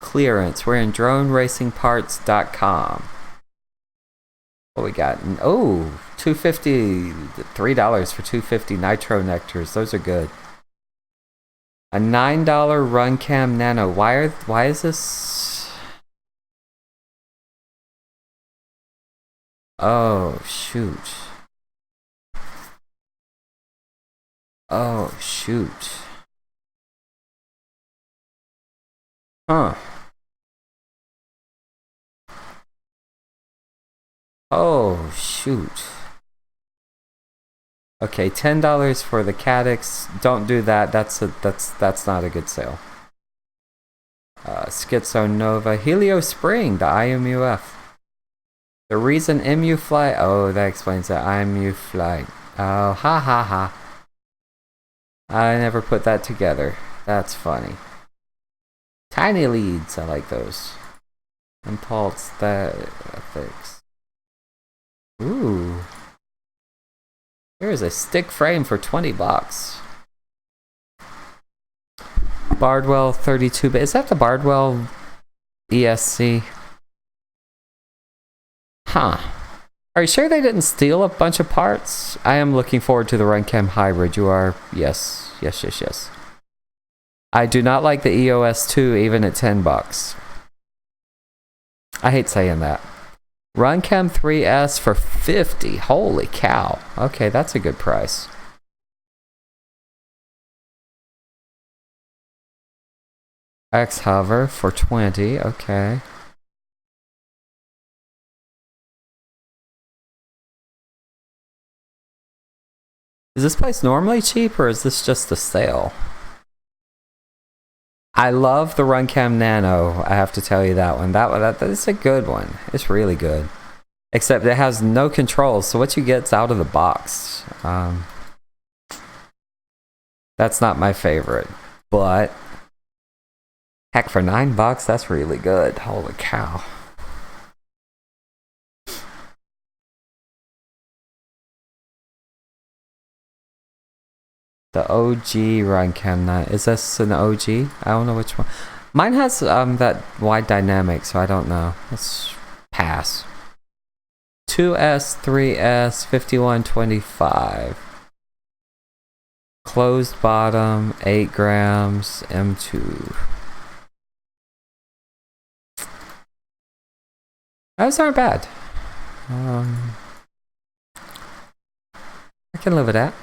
Clearance. We're in DroneRacingParts.com. What we got? Oh, $250, $3 for 250 nitro nectars. Those are good. A $9 Runcam Nano. Why is this? Oh, shoot. Oh, shoot. Huh. Oh, shoot. Okay, $10 for the Cadix. Don't do that. That's not a good sale. Schizo Nova. Helio Spring, the IMUF. The reason MU flight. Oh, that explains that IMU flight. Oh, ha ha ha. I never put that together. That's funny. Tiny leads, I like those. Impulse that fix. Ooh. Here's a stick frame for 20 bucks. Bardwell 32-bit. Is that the Bardwell ESC? Huh. Are you sure they didn't steal a bunch of parts? I am looking forward to the Runcam Hybrid. You are? Yes. Yes, yes, yes. I do not like the EOS 2 even at 10 bucks. I hate saying that. Runcam 3S for 50. Holy cow. Okay, that's a good price. X Hover for 20. Okay. Is this place normally cheap or is this just a sale? I love the Runcam Nano. I have to tell you that one. That's a good one. It's really good. Except it has no controls, so what you get's out of the box. That's not my favorite. But heck, for 9 bucks, that's really good. Holy cow. The OG Runcam 9. Is this an OG? I don't know which one. Mine has that wide dynamic, so I don't know. Let's pass. 2S, 3S, 5125. Closed bottom, 8 grams, M2. Those aren't bad. I can live with that.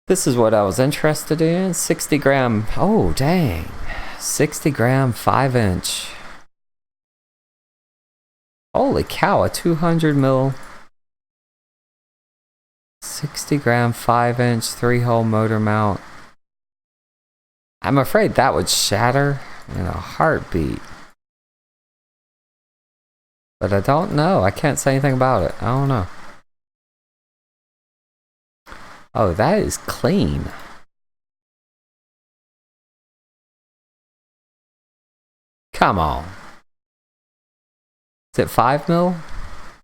This is what I was interested in. 60 gram. Oh, dang. 60 gram, 5 inch. Holy cow, a 200 mil. 60 gram, 5 inch, 3-hole motor mount. I'm afraid that would shatter in a heartbeat. But I don't know. I can't say anything about it. I don't know. Oh, that is clean. Come on. Is it 5 mil?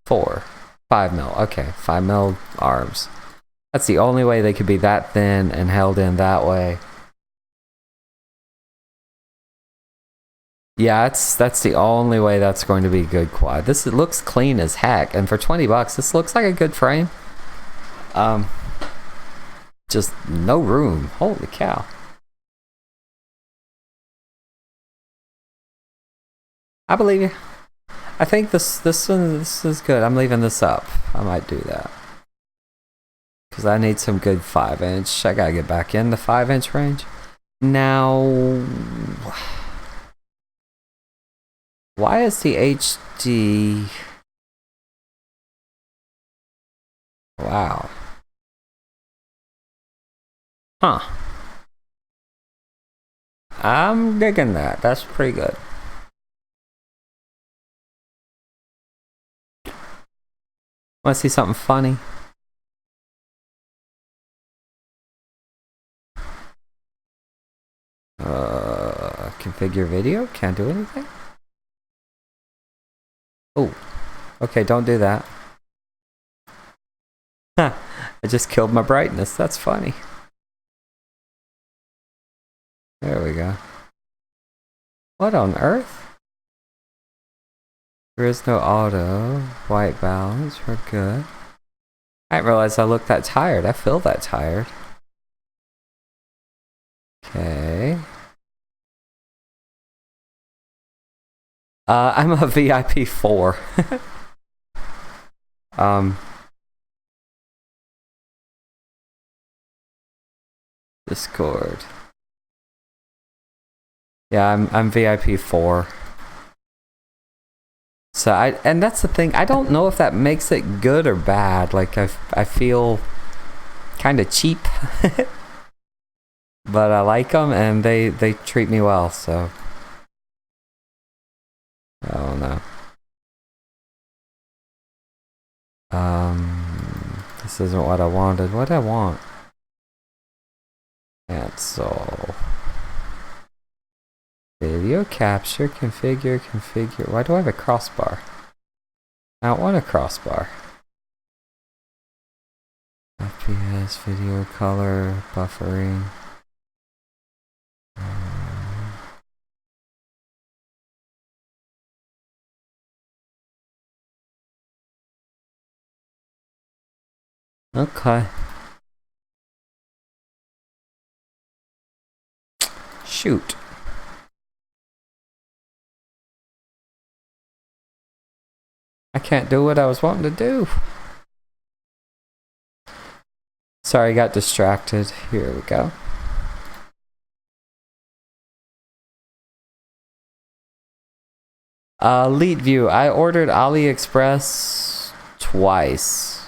4. 5 mil. Okay, 5 mil arms. That's the only way they could be that thin and held in that way. Yeah, that's the only way that's going to be a good quad. This looks clean as heck, and for 20 bucks, this looks like a good frame. Just no room. Holy cow. I believe you. I think this is good. I'm leaving this up. I might do that. Because I need some good 5 inch. I gotta get back in the 5 inch range. Now, why is the HD... Wow. Huh. I'm digging that. That's pretty good. Want to see something funny? Configure video? Can't do anything? Oh. Okay, don't do that. I just killed my brightness. That's funny. There we go. What on earth? There is no auto. White balance. We're good. I didn't realize I looked that tired. I feel that tired. Okay. I'm a VIP 4. Discord. Yeah, I'm VIP 4. So and that's the thing. I don't know if that makes it good or bad. Like I feel kind of cheap, but I like them and they treat me well. So I don't know. This isn't what I wanted. What do I want? Cancel. Video capture, configure. Why do I have a crossbar? I don't want a crossbar. FPS, video color, buffering. Okay. Shoot. I can't do what I was wanting to do. Sorry, got distracted. Here we go. Lead view. I ordered AliExpress twice.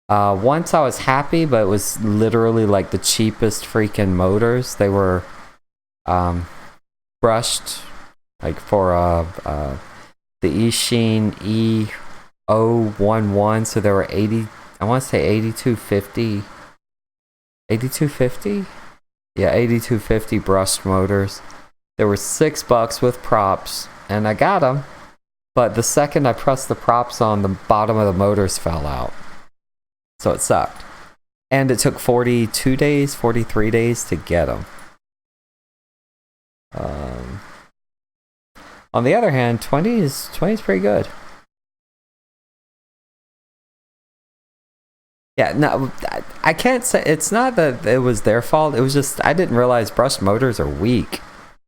Once I was happy, but it was literally like the cheapest freaking motors. They were brushed like for the Eachine E011, so there were 80, I want to say 8250. 8250? Yeah, 8250 brushed motors. There were $6 with props, and I got them, but the second I pressed the props on, the bottom of the motors fell out. So it sucked. And it took 42 days, 43 days to get them. On the other hand, 20 is pretty good. Yeah, no, I can't say, it's not that it was their fault. It was just, I didn't realize brushed motors are weak.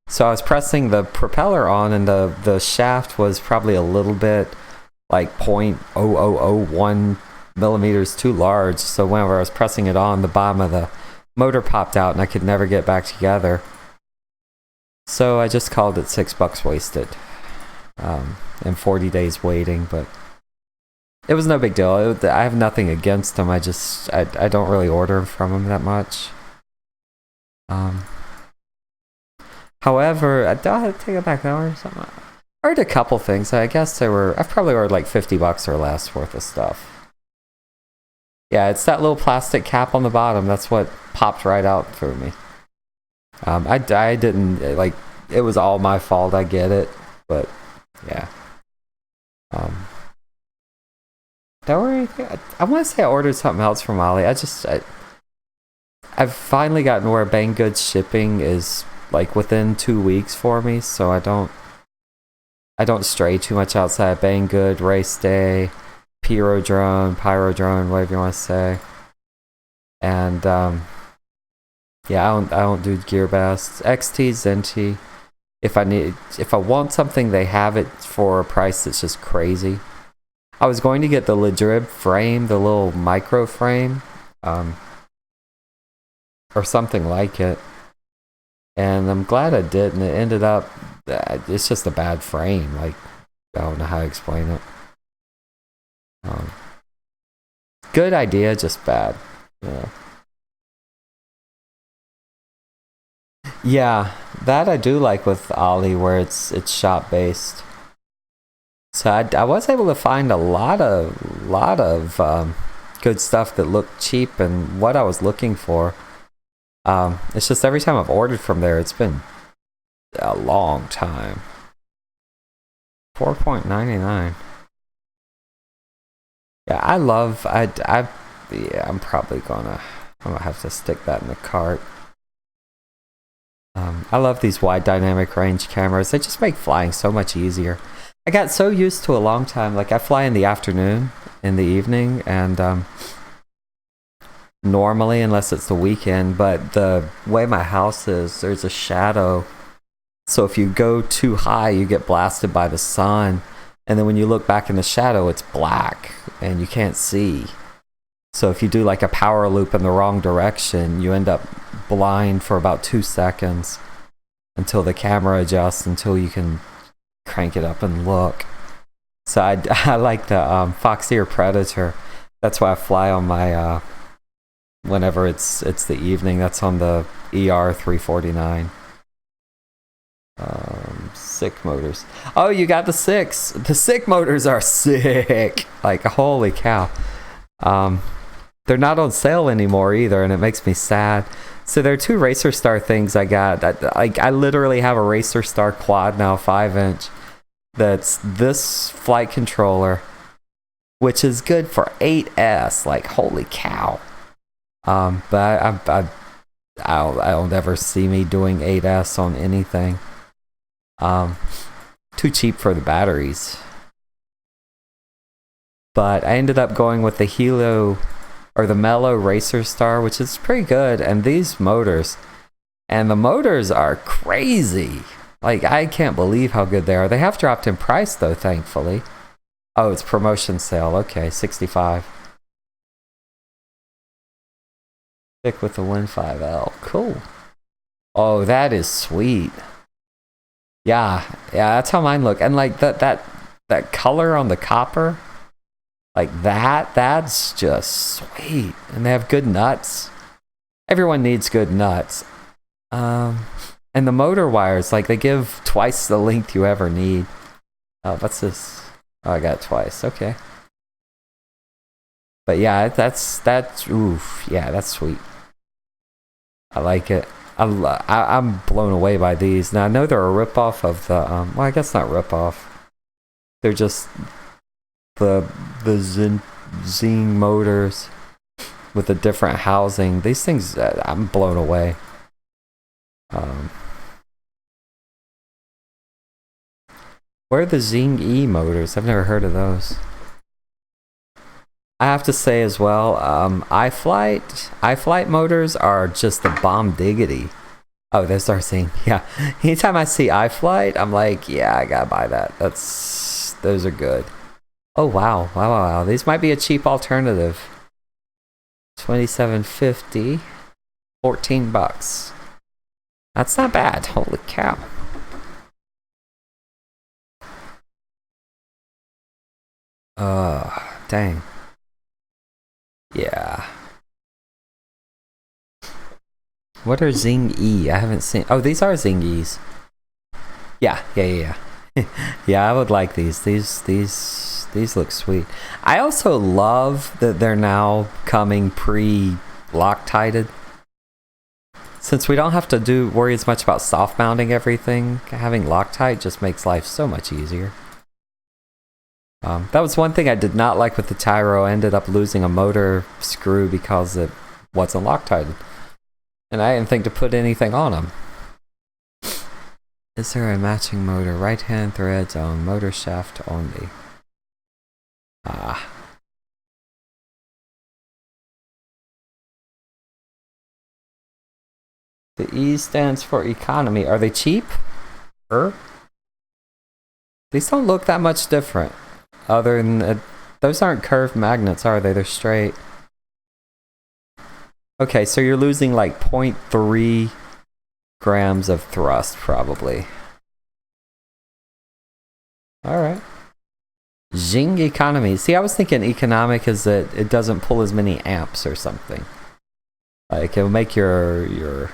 So I was pressing the propeller on, and the shaft was probably a little bit like 0.0001 millimeters too large. So whenever I was pressing it on, the bottom of the motor popped out, and I could never get back together. So I just called it $6 wasted, and 40 days waiting. But it was no big deal. I have nothing against them. I don't really order from them that much. However, I take it back now or something. I ordered a couple things. I guess I've probably ordered like $50 or less worth of stuff. Yeah, it's that little plastic cap on the bottom. That's what popped right out for me. I didn't, like, it was all my fault. I get it, but yeah. There were anything, I want to say I ordered something else from Ali. I've finally gotten where Banggood shipping is like within 2 weeks for me, so I don't stray too much outside Banggood, Race Day, Pyro Drone, whatever you want to say. And yeah, I don't do GearBest. XT, Zenty. If I want something, they have it for a price that's just crazy. I was going to get the Ledrib frame, the little micro frame, or something like it. And I'm glad I didn't. It ended up, it's just a bad frame. Like, I don't know how to explain it. Good idea, just bad. Yeah, that I do like with Ali, where it's shop based. So I was able to find a lot of good stuff that looked cheap and what I was looking for. It's just every time I've ordered from there, it's been a long time. $4.99. Yeah, I'm probably gonna have to stick that in the cart. I love these wide dynamic range cameras. They just make flying so much easier. I got so used to a long time. Like, I fly in the afternoon, in the evening, and normally, unless it's the weekend, but the way my house is, there's a shadow. So if you go too high, you get blasted by the sun. And then when you look back in the shadow, it's black and you can't see. So if you do like a power loop in the wrong direction, you end up blind for about 2 seconds until the camera adjusts, until you can crank it up and look. So I like the foxeer Predator. That's why I fly on my whenever it's the evening. That's on the ER349. SIC Motors. Oh, you got the SICs. The SIC Motors are sick. Like, holy cow. They're not on sale anymore either, and it makes me sad. So there are two Racerstar things I got. I literally have a Racerstar quad now, 5-inch. That's this flight controller, which is good for 8S. Like, holy cow! But I'll never see me doing 8S on anything. Too cheap for the batteries. But I ended up going with the Hilo or the Mellow Racerstar, which is pretty good. And these motors, and the motors are crazy. Like, I can't believe how good they are. They have dropped in price though, thankfully. Oh, it's promotion sale. Okay, 65. Stick with the Win 5L. Cool. Oh, that is sweet. Yeah, that's how mine look. And like that color on the copper, like that's just sweet. And they have good nuts. Everyone needs good nuts. And the motor wires, like, they give twice the length you ever need. What's this? Oh, I got it twice. Okay. But yeah, that's oof. Yeah, that's sweet. I like it. I'm blown away by these. Now I know they're a ripoff of the well, I guess not ripoff. They're just the Zing motors with a different housing. These things, I'm blown away. Where are the Zing E motors? I've never heard of those. I have to say as well, iFlight motors are just the bomb diggity. Oh, there's our Zing. Yeah. Anytime I see iFlight, I'm like, yeah, I gotta buy that. Those are good. Oh wow. These might be a cheap alternative. $27.50, $14. That's not bad. Holy cow. Dang. Yeah. What are Zing E? I haven't seen. Oh, these are Zing E's. Yeah. Yeah, I would like these. These look sweet. I also love that they're now coming pre-Loctited. Since we don't have to worry as much about soft mounting everything, having Loctite just makes life so much easier. That was one thing I did not like with the Tyro. I ended up losing a motor screw because it wasn't Loctited. And I didn't think to put anything on them. Is there a matching motor? Right hand threads on motor shaft only. The E stands for economy. Are they cheap? These don't look that much different. Other than those aren't curved magnets, are they? They're straight. Okay, so you're losing like 0.3 grams of thrust, probably. Alright. Zing economy. See, I was thinking economic is that it doesn't pull as many amps or something. Like, it'll make your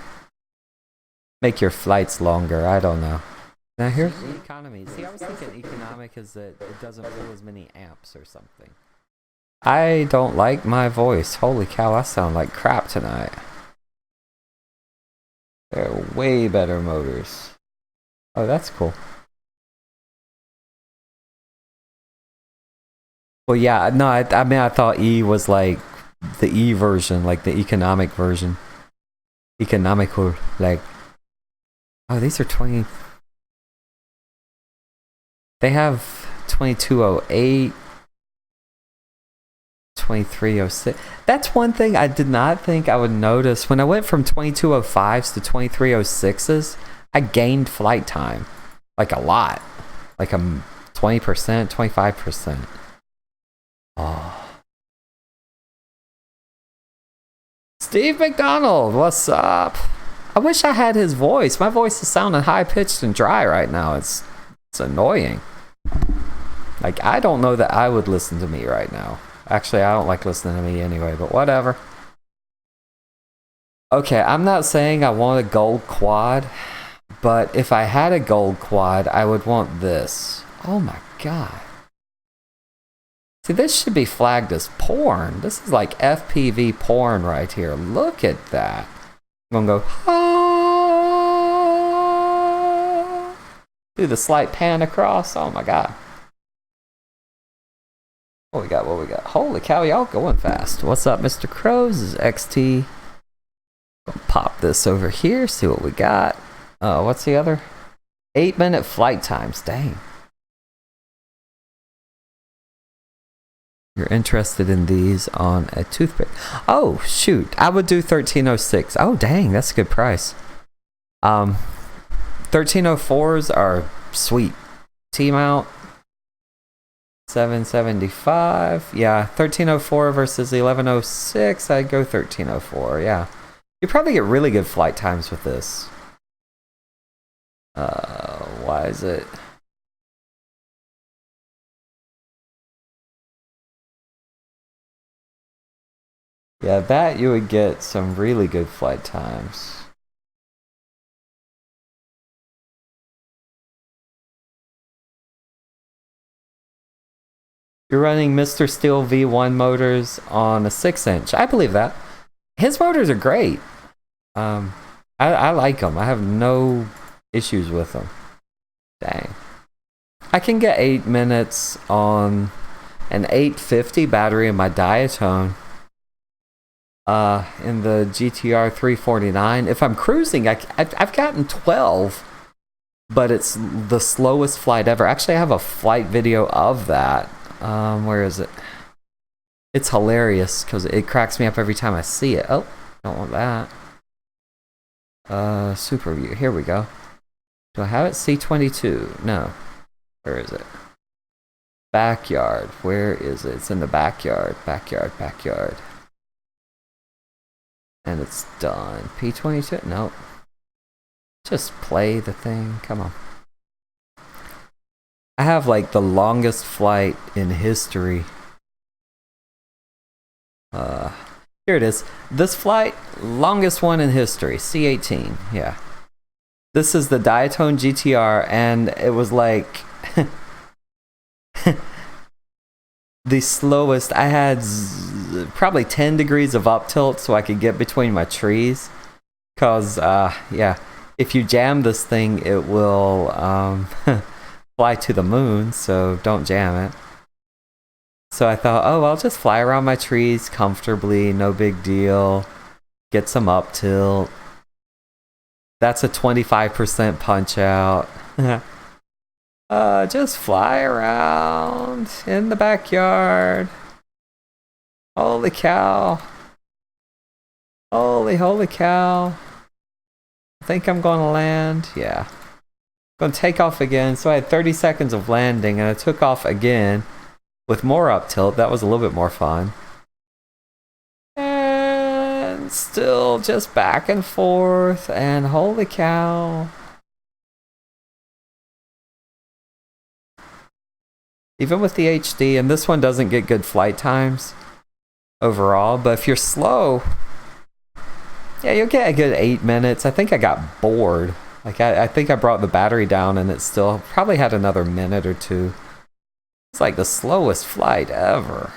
flights longer. I don't know. Now here's economy. See, I was thinking economic is that it doesn't pull as many amps or something. I don't like my voice. Holy cow, I sound like crap tonight. They're way better motors. Oh, that's cool. Well, yeah, no, I mean, I thought E was like the E version, like the economic version. Economical, like... Oh, these are 20... They have 2208, 2306. That's one thing I did not think I would notice. When I went from 2205s to 2306s, I gained flight time. Like a lot. Like 20%, 25%. Oh. Steve McDonald, what's up? I wish I had his voice. My voice is sounding high-pitched and dry right now. It's annoying. Like, I don't know that I would listen to me right now. Actually, I don't like listening to me anyway, but whatever. Okay, I'm not saying I want a gold quad, but if I had a gold quad, I would want this. Oh my god. See, this should be flagged as porn. This is like FPV porn right here. Look at that. I'm gonna go ah, do the slight pan across. Oh my god. What we got? What we got? Holy cow, y'all going fast. What's up, Mr. Crows? This is XT. Gonna pop this over here, see what we got. What's the other? 8-minute flight times. Dang. You're interested in these on a toothpick. Oh, shoot. I would do 1306. Oh, dang. That's a good price. 1304s are sweet. T-mount. 775. Yeah, 1304 versus 1106. I'd go 1304. Yeah. You probably get really good flight times with this. Why is it? Yeah, that you would get some really good flight times. You're running Mr. Steel V1 motors on a 6-inch. I believe that. His motors are great. I like them. I have no issues with them. Dang. I can get 8 minutes on an 850 battery in my diatone. In the GTR 349. If I'm cruising, I've gotten 12, but it's the slowest flight ever. Actually, I have a flight video of that. Where is it? It's hilarious because it cracks me up every time I see it. Oh, don't want that. Super view. Here we go. Do I have it? C22. No. Where is it? Backyard. Where is it? It's in the backyard. Backyard. And it's done. P22? Nope. Just play the thing. Come on. I have like the longest flight in history. Here it is. This flight, longest one in history. C18. Yeah. This is the Diatone GTR, and it was like the slowest. I had probably 10 degrees of up tilt so I could get between my trees. Cause yeah, if you jam this thing, it will fly to the moon. So don't jam it. So I thought, oh, I'll just fly around my trees comfortably, no big deal. Get some up tilt. That's a 25% punch out. Just fly around in the backyard. Holy cow. Holy cow. I think I'm gonna land. Yeah. Gonna take off again. So I had 30 seconds of landing and I took off again with more up tilt. That was a little bit more fun. And still just back and forth. And holy cow. Even with the HD, and this one doesn't get good flight times overall, but if you're slow, yeah, you'll get a good 8 minutes. I think I got bored. Like, I think I brought the battery down and it still probably had another minute or two. It's like the slowest flight ever.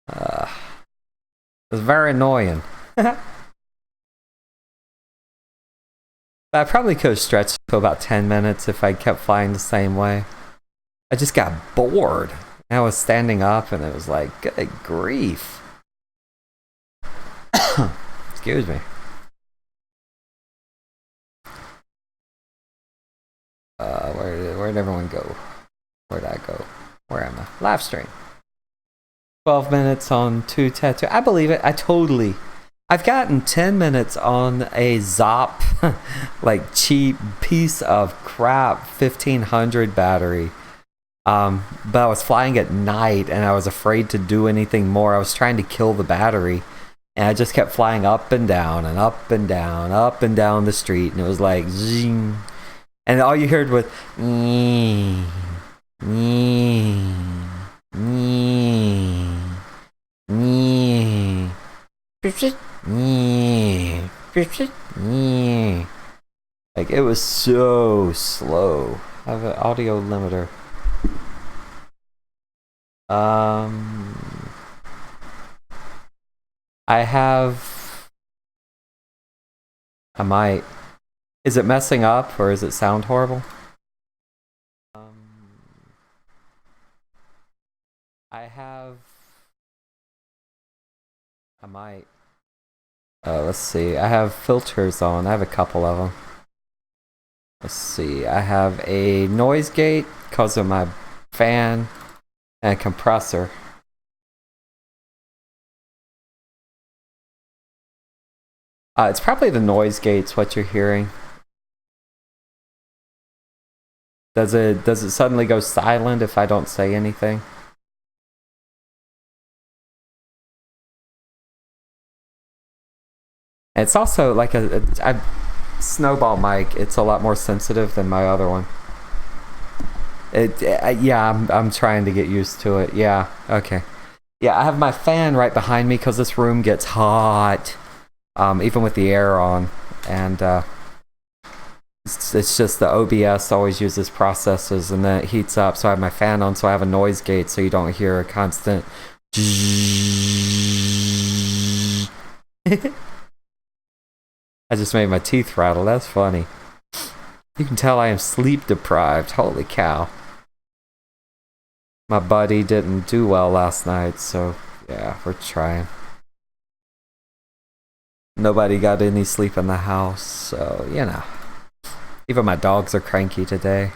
It was very annoying. But I probably could have stretched to about 10 minutes if I kept flying the same way. I just got bored. And I was standing up and it was like, good grief. Excuse me. Where'd everyone go? Where'd I go? Where am I? Live stream. 12 minutes on 2 tattoo. I believe it. I've gotten 10 minutes on a Zop, like cheap piece of crap 1500 battery. But I was flying at night and I was afraid to do anything more. I was trying to kill the battery. And I just kept flying up and down and up and down, up and down the street. And it was like, zing. And all you heard was, nee, nee, nee, nee, nee, nee. Like, it was so slow. I have an audio limiter. I have... I might. Is it messing up or does it sound horrible? I have... I might. Let's see. I have filters on. I have a couple of them. Let's see. I have a noise gate because of my fan and a compressor. It's probably the noise gates, what you're hearing. Does it suddenly go silent if I don't say anything? It's also like a snowball mic. It's a lot more sensitive than my other one. Yeah, I'm trying to get used to it. Yeah, okay. Yeah, I have my fan right behind me because this room gets hot, even with the air on, and it's just the OBS always uses processes and then it heats up. So I have my fan on, so I have a noise gate, so you don't hear a constant. I just made my teeth rattle. That's funny. You can tell I am sleep deprived. Holy cow. My buddy didn't do well last night, so yeah, we're trying. Nobody got any sleep in the house, so you know. Even my dogs are cranky today.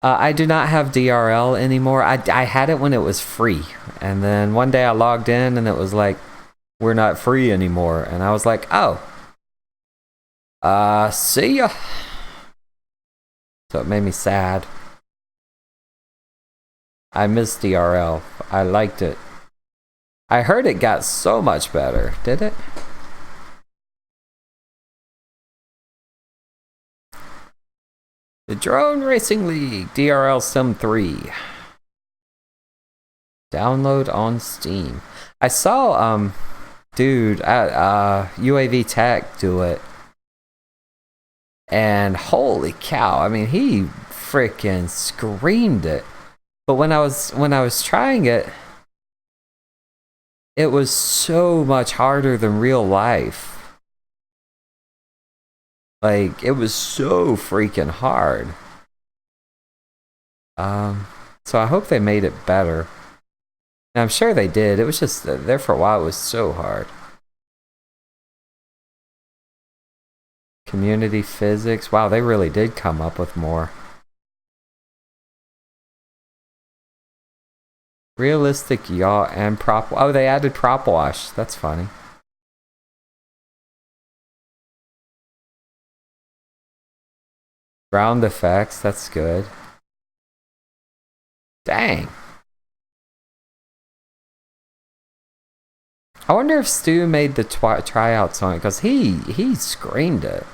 I do not have DRL anymore. I had it when it was free, and then one day I logged in and it was like, we're not free anymore, and I was like, oh, see ya. So it made me sad. I miss DRL. I liked it. I heard it got so much better. Did it? The Drone Racing League DRL Sim 3. Download on Steam. I saw dude at UAV Tech do it. And holy cow, I mean he freaking screamed it. But when I was trying it, it was so much harder than real life. Like, it was so freaking hard. So I hope they made it better. And I'm sure they did. It was just, there for a while, it was so hard. Community physics. Wow, they really did come up with more. Realistic yaw and prop. Oh, they added prop wash. That's funny. Ground effects. That's good. Dang. I wonder if Stu made the tryouts on it, because he screamed it.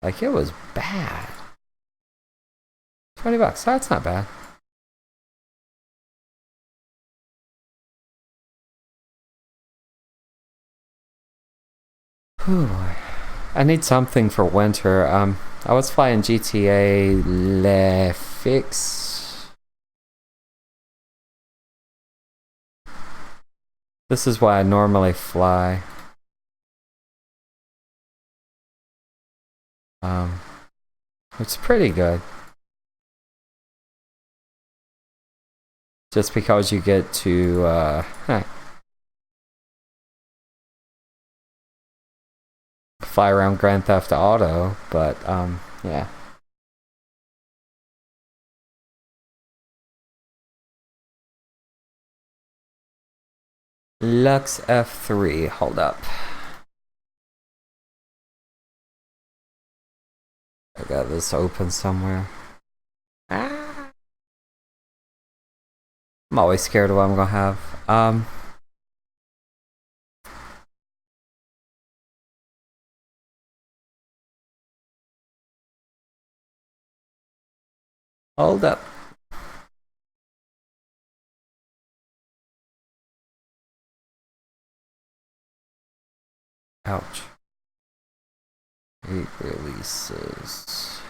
Like, it was bad. $20. That's not bad. Whew. I need something for winter. I was flying GTA Le Fix. This is why I normally fly. It's pretty good. Just because you get to, fly around Grand Theft Auto, but, yeah. Lux F3, hold up. I got this open somewhere. Ah. I'm always scared of what I'm gonna have. Hold up. Ouch. 8 releases.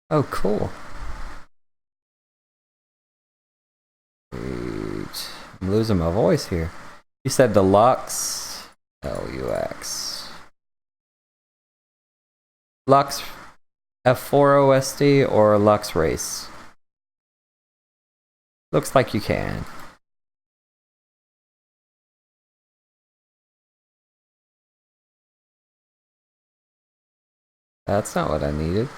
Oh, cool. I'm losing my voice here. You said the Lux LUX. Lux F4 OSD or Lux Race? Looks like you can. That's not what I needed.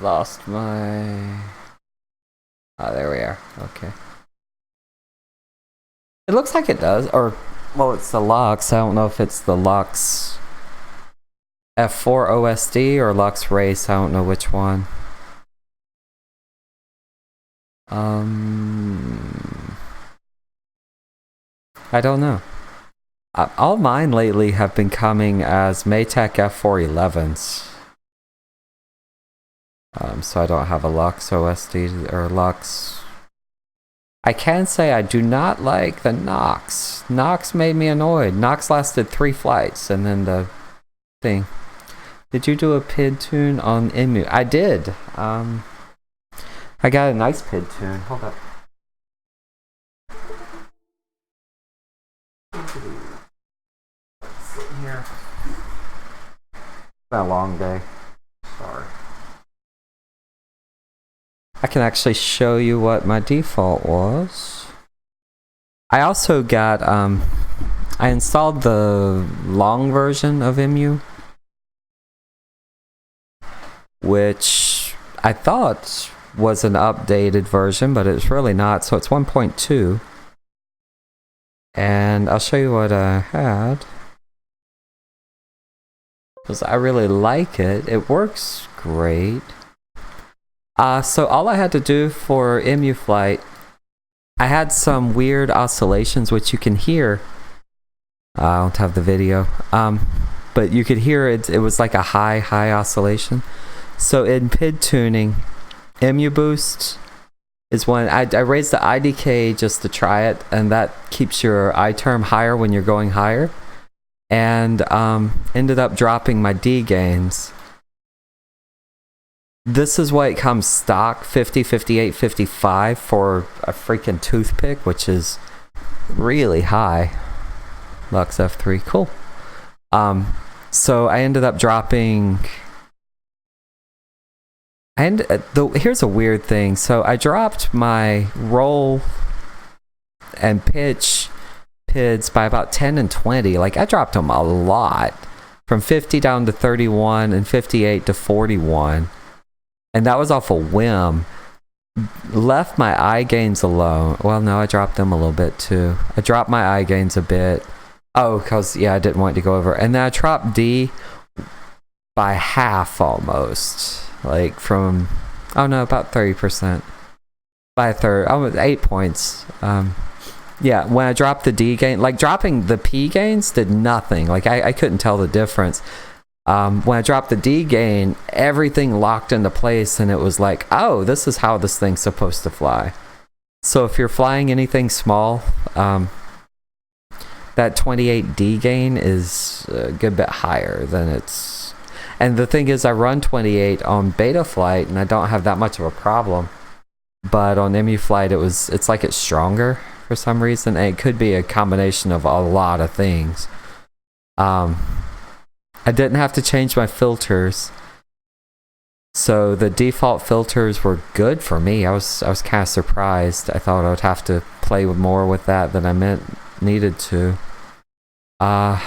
Lost my... Oh, there we are. Okay. It looks like it does, or... Well, it's the Lux. I don't know if it's the Lux F4 OSD or Lux Race. I don't know which one. I don't know. All mine lately have been coming as Maytech F411s. So I don't have a Lux OSD or Lux. I can say I do not like the Nox. Nox made me annoyed. Nox lasted 3 flights and then the thing. Did you do a PID tune on Emu? I did. I got a nice PID tune. Hold up. Sitting here. It's been a long day. Sorry. I can actually show you what my default was. I also got, I installed the long version of Emu, which I thought was an updated version, but it's really not. So it's 1.2. And I'll show you what I had. Because I really like it. It works great. So all I had to do for Emu flight, I had some weird oscillations, which you can hear. I don't have the video. But you could hear it. It was like a high oscillation. So in PID tuning, Emu boost is when I raised the IDK just to try it, and that keeps your I-term higher when you're going higher. And ended up dropping my D gains. This is what it comes stock, 50, 58, 55 for a freaking toothpick, which is really high. Lux F3, cool. So I ended up dropping... here's a weird thing. So I dropped my roll and pitch PIDs by about 10 and 20. Like, I dropped them a lot. From 50 down to 31 and 58 to 41. And that was off a whim. Left my I gains alone. Well, no, I dropped them a little bit too. I dropped my I gains a bit. Oh, because, yeah, I didn't want to go over. And then I dropped D by half almost. Like from, oh no, about 30%. By a third. Oh, 8 points. Yeah, when I dropped the D gain, like dropping the P gains did nothing. Like I couldn't tell the difference. When I dropped the D gain, everything locked into place, and it was like, oh, this is how this thing's supposed to fly. So if you're flying anything small, that 28 D gain is a good bit higher than it's... And the thing is, I run 28 on beta flight, and I don't have that much of a problem. But on Emu flight, it's like it's stronger for some reason, and it could be a combination of a lot of things. I didn't have to change my filters, so the default filters were good for me. I was kind of surprised. I thought I would have to play with more with that than I needed to. Yeah,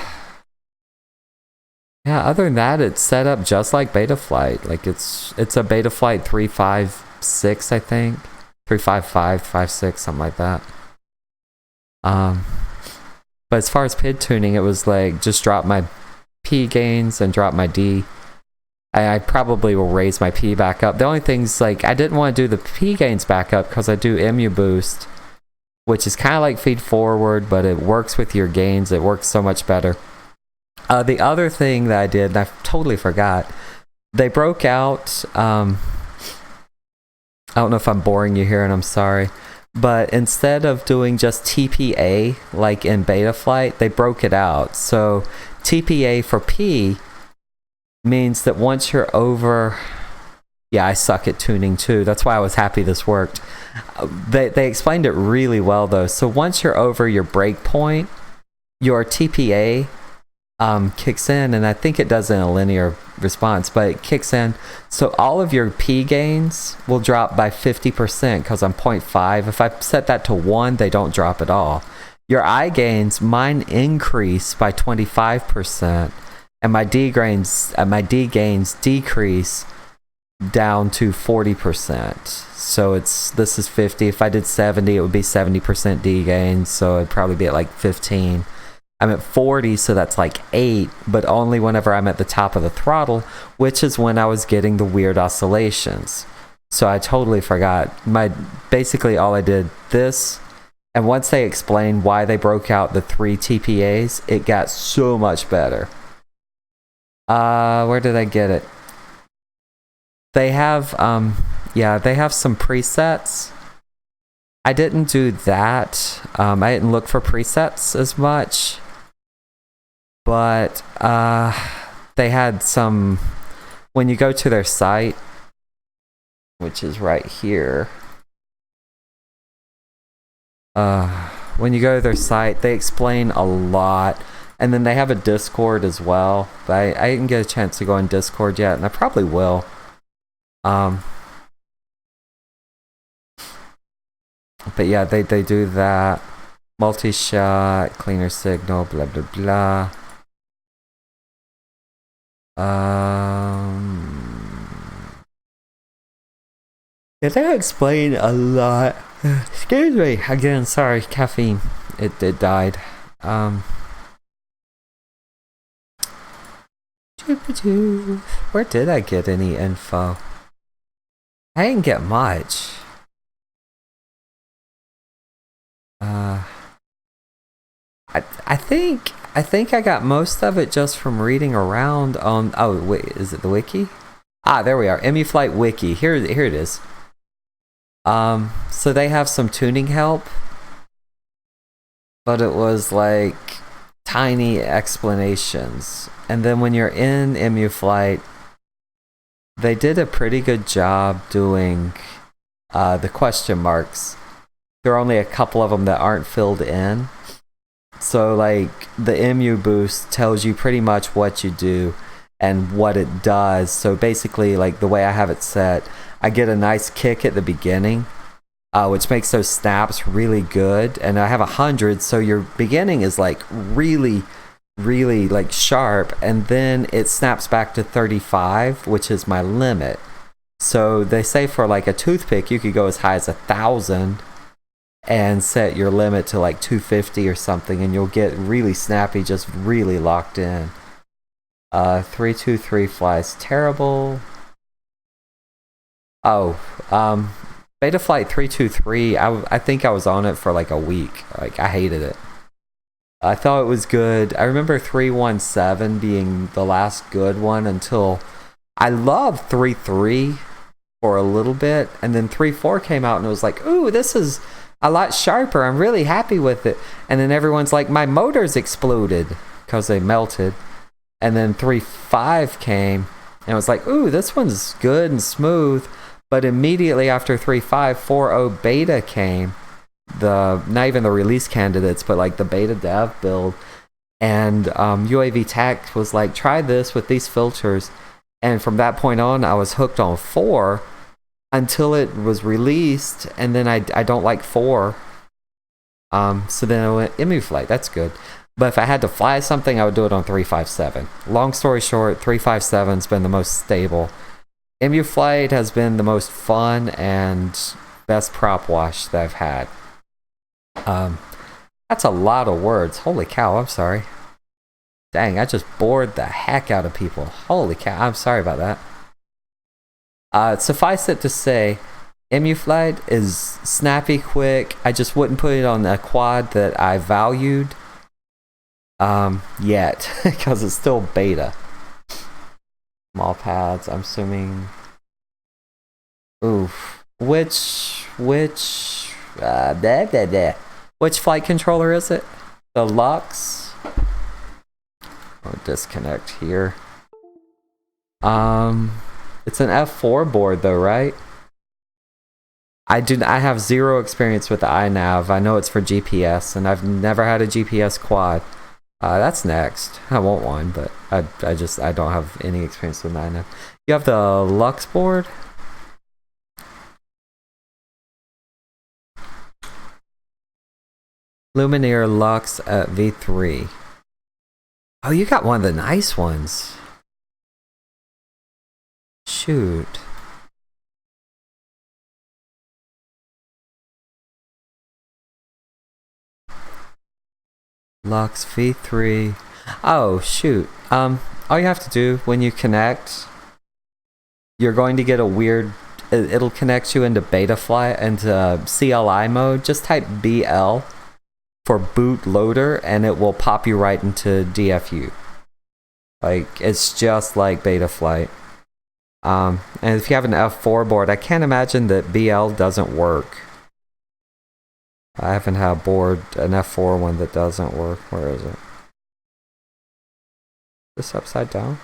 other than that, it's set up just like Betaflight. Like it's a Betaflight 356, I think. 355, 56, something like that. But as far as PID tuning, it was like just drop my P gains and drop my D. I probably will raise my P back up. The only thing's like I didn't want to do the P gains back up because I do Emu boost, which is kind of like feed forward, but it works with your gains. It works so much better. The other thing that I did, and I totally forgot, they broke out, I don't know if I'm boring you here, and I'm sorry, but instead of doing just TPA, like in Betaflight, they broke it out. So TPA for P means that once you're over Yeah, I suck at tuning too. That's why I was happy this worked. They explained it really well though. So once you're over your break point, your TPA kicks in, and I think it does in a linear response, but it kicks in. So all of your P gains will drop by 50% because I'm 0.5. If I set that to 1, they don't drop at all. Your I gains, mine increase by 25%, and my D gains decrease down to 40%. So this is 50. If I did 70, it would be 70% D gains, so it'd probably be at like 15. I'm at 40, so that's like 8, but only whenever I'm at the top of the throttle, which is when I was getting the weird oscillations. So I totally forgot. Basically all I did this, and once they explained why they broke out the 3 TPAs, it got so much better. Where did I get it? They have, they have some presets. I didn't do that. I didn't look for presets as much. But they had some, when you go to their site, which is right here. When you go to their site, they explain a lot. And then they have a Discord as well. But I didn't get a chance to go on Discord yet, and I probably will. But yeah, they do that. Multi-shot, cleaner signal, blah blah blah. Yeah, they explain a lot. Excuse me again. Sorry, caffeine. It died. Where did I get any info? I didn't get much. I think I got most of it just from reading around on. Oh wait, is it the wiki? Ah, there we are. EmuFlight wiki. Here it is. So they have some tuning help, but it was like tiny explanations. And then when you're in EmuFlight, they did a pretty good job doing the question marks. There are only a couple of them that aren't filled in. So like the EMU boost tells you pretty much what you do and what it does. So basically, like the way I have it set, I get a nice kick at the beginning, which makes those snaps really good. And I have 100, so your beginning is like really like sharp, and then it snaps back to 35, which is my limit. So they say for like a toothpick, you could go as high as 1,000 and set your limit to like 250 or something, and you'll get really snappy, just really locked in. 323 flies terrible. Betaflight 323, I think I was on it for like a week. Like, I hated it. I thought it was good. I remember 317 being the last good one until I loved 3.3 for a little bit, and then 3.4 came out and it was like, ooh, this is a lot sharper. I'm really happy with it. And then everyone's like, my motors exploded because they melted. And then 3.5 came and it was like, ooh, this one's good and smooth. But immediately after 3.5, 4.0 beta came. Not even the release candidates, but like the beta dev build. And UAV Tech was like, try this with these filters. And from that point on, I was hooked on 4 until it was released. And then I don't like 4. So then I went EmuFlight. That's good. But if I had to fly something, I would do it on 357. Long story short, 357's been the most stable. EmuFlight has been the most fun and best prop wash that I've had. That's a lot of words. Holy cow, I'm sorry. Dang, I just bored the heck out of people. Holy cow, I'm sorry about that. Suffice it to say, EmuFlight is snappy, quick. I just wouldn't put it on a quad that I valued yet, because it's still beta. Small pads, I'm assuming. Oof. Which flight controller is it? The Lux? I'll disconnect here. It's an F4 board though, right? I have zero experience with the iNav. I know it's for GPS, and I've never had a GPS quad. That's next. I want one, but I don't have any experience with the iNav. You have the Lux board? Lumineer Lux at V3. Oh, you got one of the nice ones. Shoot. Lux V3. Oh, shoot. All you have to do when you connect, you're going to get a weird... It'll connect you into Betaflight, into CLI mode. Just type BL for bootloader, and it will pop you right into DFU. Like, it's just like Betaflight. And if you have an F4 board, I can't imagine that BL doesn't work. I haven't had a board, an F4 one that doesn't work. Where is it? This upside down?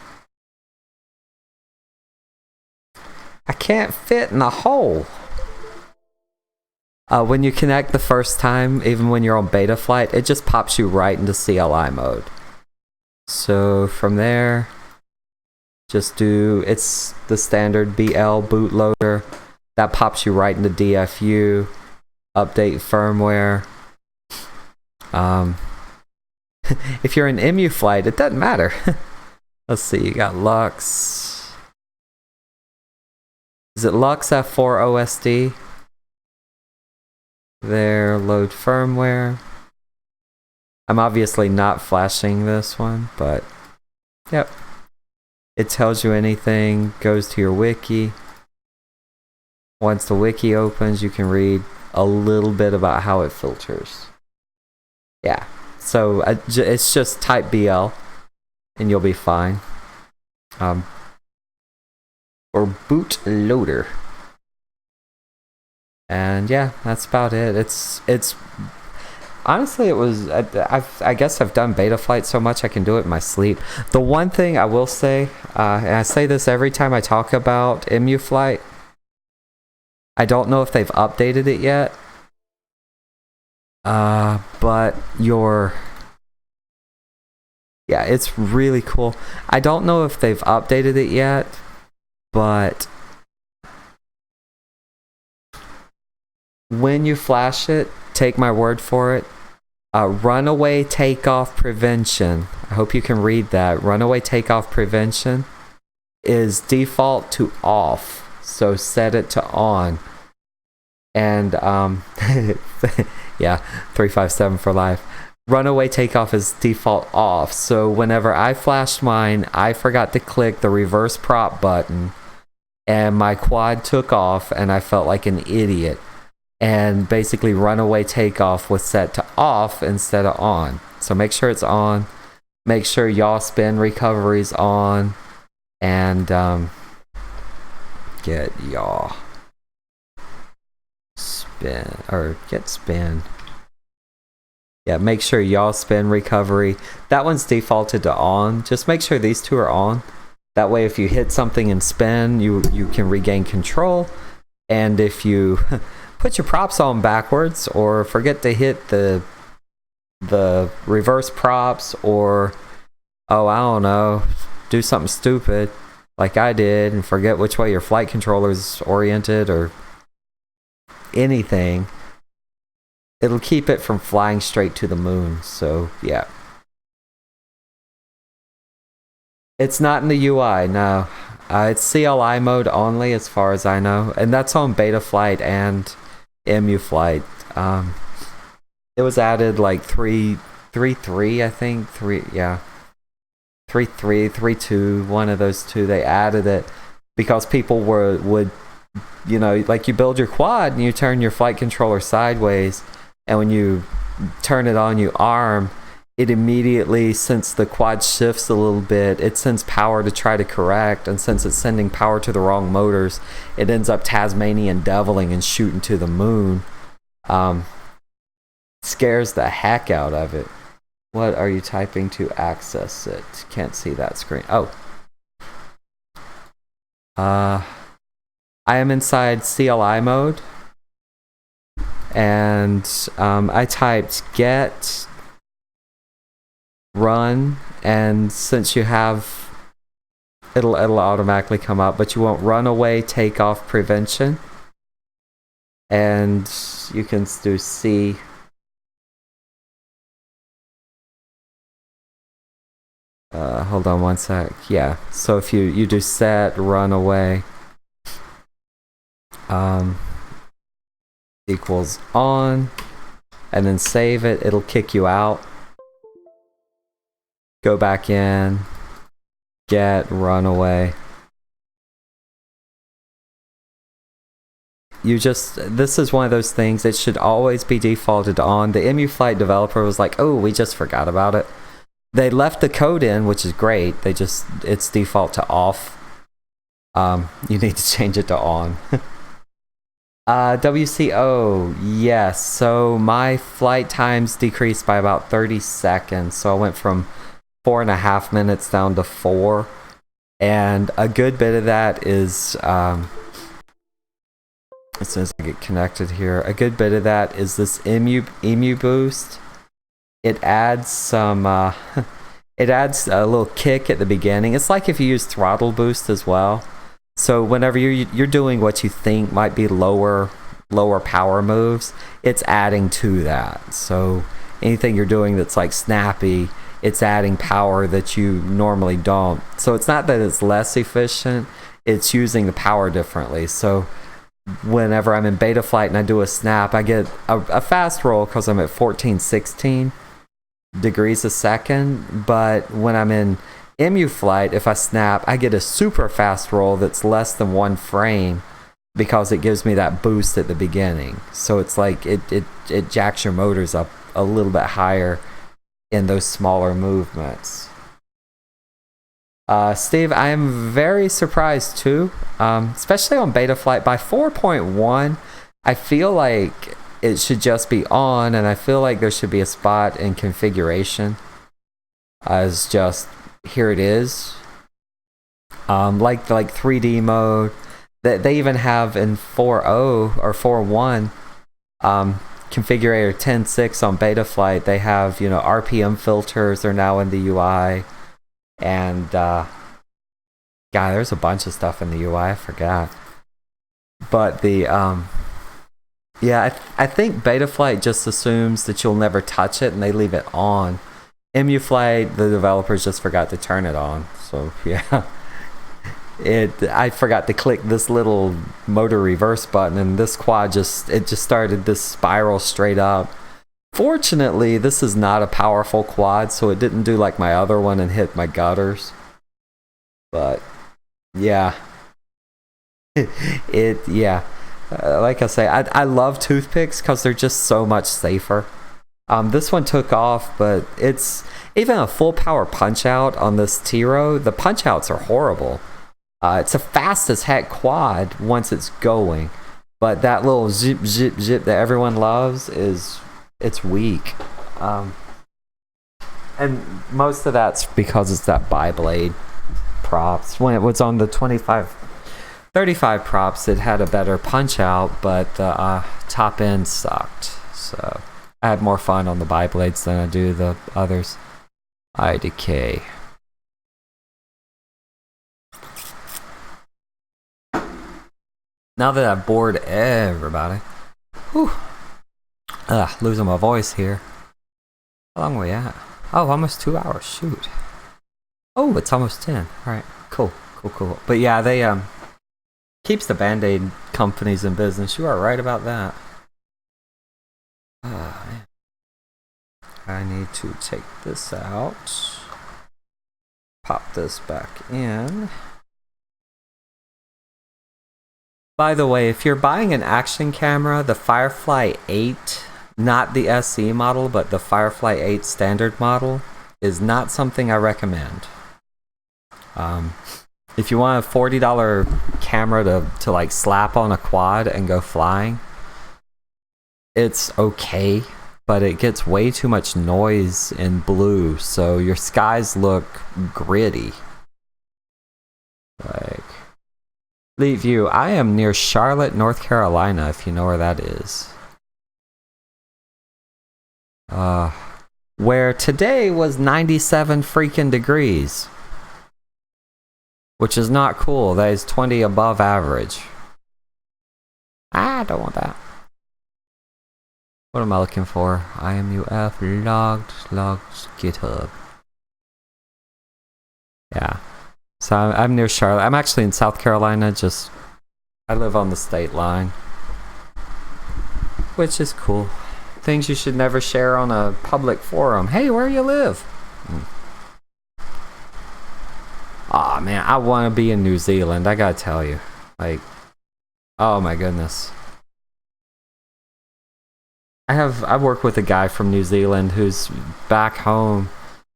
I can't fit in the hole. When you connect the first time, even when you're on Betaflight, it just pops you right into CLI mode. So from there, just do, it's the standard BL bootloader. That pops you right into DFU. Update firmware. If you're in EMU flight, it doesn't matter. Let's see, you got Lux. Is it Lux F4 OSD? There, load firmware. I'm obviously not flashing this one, but yep. It tells you anything, goes to your wiki. Once the wiki opens, you can read a little bit about how it filters. Yeah, so it's just type BL and you'll be fine. Or bootloader. And yeah, that's about it. It's honestly, it was, I guess I've done Betaflight so much I can do it in my sleep. The one thing I will say, and I say this every time I talk about EMU flight, I don't know if they've updated it yet, but yeah, it's really cool. I don't know if they've updated it yet, but when you flash it, take my word for it, runaway takeoff prevention, I hope you can read that, runaway takeoff prevention is default to off. So set it to on. And yeah, 357 for life. Runaway takeoff is default off. So whenever I flashed mine, I forgot to click the reverse prop button and my quad took off and I felt like an idiot. And basically runaway takeoff was set to off instead of on. So make sure it's on. Make sure yaw spin recovery's on. And get yaw spin, or get spin. Yeah, make sure yaw spin recovery. That one's defaulted to on. Just make sure these two are on. That way if you hit something and spin, you can regain control. And if you put your props on backwards or forget to hit the reverse props, or oh, I don't know, do something stupid like I did and forget which way your flight controller's oriented or anything, it'll keep it from flying straight to the moon. So yeah, it's not in the UI, no. It's CLI mode only as far as I know, and that's on Betaflight and EMU flight. It was added like 3.3, I think, 3.3, 3.2, one of those two. They added it because people would, you know, like you build your quad and you turn your flight controller sideways, and when you turn it on, you arm, it immediately, since the quad shifts a little bit, it sends power to try to correct, and since it's sending power to the wrong motors, it ends up Tasmanian deviling and shooting to the moon. Scares the heck out of it. What are you typing to access it? Can't see that screen. Oh. I am inside CLI mode, and I typed get run, and since you have, it'll automatically come up, but you want runaway takeoff prevention, and you can do C. Hold on one sec. Yeah, so if you do set runaway equals on, and then save it, it'll kick you out. Go back in, get runaway. This is one of those things, it should always be defaulted on. The EMU Flight developer was like, oh, we just forgot about it. They left the code in, which is great. It's default to off. You need to change it to on. WCO, yes. So my flight times decreased by about 30 seconds. So I went from 4.5 minutes down to 4. And a good bit of that is, as soon as I get connected here, a good bit of that is this EMU boost. It adds some, it adds a little kick at the beginning. It's like if you use throttle boost as well. So whenever you're doing what you think might be lower power moves, it's adding to that. So anything you're doing that's like snappy, it's adding power that you normally don't. So it's not that it's less efficient, it's using the power differently. So whenever I'm in beta flight and I do a snap, I get a fast roll because I'm at 1416 degrees a second. But when I'm in EMU flight, if I snap, I get a super fast roll that's less than 1 frame because it gives me that boost at the beginning. So it's like it jacks your motors up a little bit higher in those smaller movements. Steve, I am very surprised too, especially on beta flight. By 4.1, I feel like it should just be on, and I feel like there should be a spot in configuration as just, here it is. Like 3D mode. They even have in 4.0 or 4.1, configurator 10.6 on beta flight, they have, RPM filters are now in the UI. And God, there's a bunch of stuff in the UI, I forgot. But the yeah, I think beta flight just assumes that you'll never touch it and they leave it on. EMU flight, the developers just forgot to turn it on. So yeah. I forgot to click this little motor reverse button, and this quad just started this spiral straight up. Fortunately, this is not a powerful quad, so it didn't do like my other one and hit my gutters. But yeah, like I say, I love toothpicks because they're just so much safer. This one took off, but it's even a full power punch out on this Tiro. The punch outs are horrible. It's a fast as heck quad once it's going, but that little zip zip zip that everyone loves it's weak. And most of that's because it's that bi-blade props. When it was on the 35 props, it had a better punch out, but the top end sucked. So I had more fun on the bi-blades than I do the others. IDK. Now that I've bored everybody, whew, losing my voice here. How long are we at? Oh, almost 2 hours. Shoot. Oh, it's almost 10. All right, cool. But yeah, they keeps the Band-Aid companies in business. You are right about that. Oh, man. I need to take this out. Pop this back in. By the way, if you're buying an action camera, the Firefly 8, not the SE model, but the Firefly 8 standard model, is not something I recommend. If you want a $40 camera to like slap on a quad and go flying, it's okay, but it gets way too much noise in blue, so your skies look gritty. Like, Fleet View. I am near Charlotte, North Carolina, if you know where that is. Where today was 97 freaking degrees. Which is not cool. That is 20 above average. I don't want that. What am I looking for? IMUF logged GitHub. Yeah. So I'm near Charlotte. I'm actually in South Carolina. I live on the state line. Which is cool. Things you should never share on a public forum. Hey, where you live? Aw, man, I want to be in New Zealand. I gotta tell you. Like, oh my goodness. I work with a guy from New Zealand who's back home.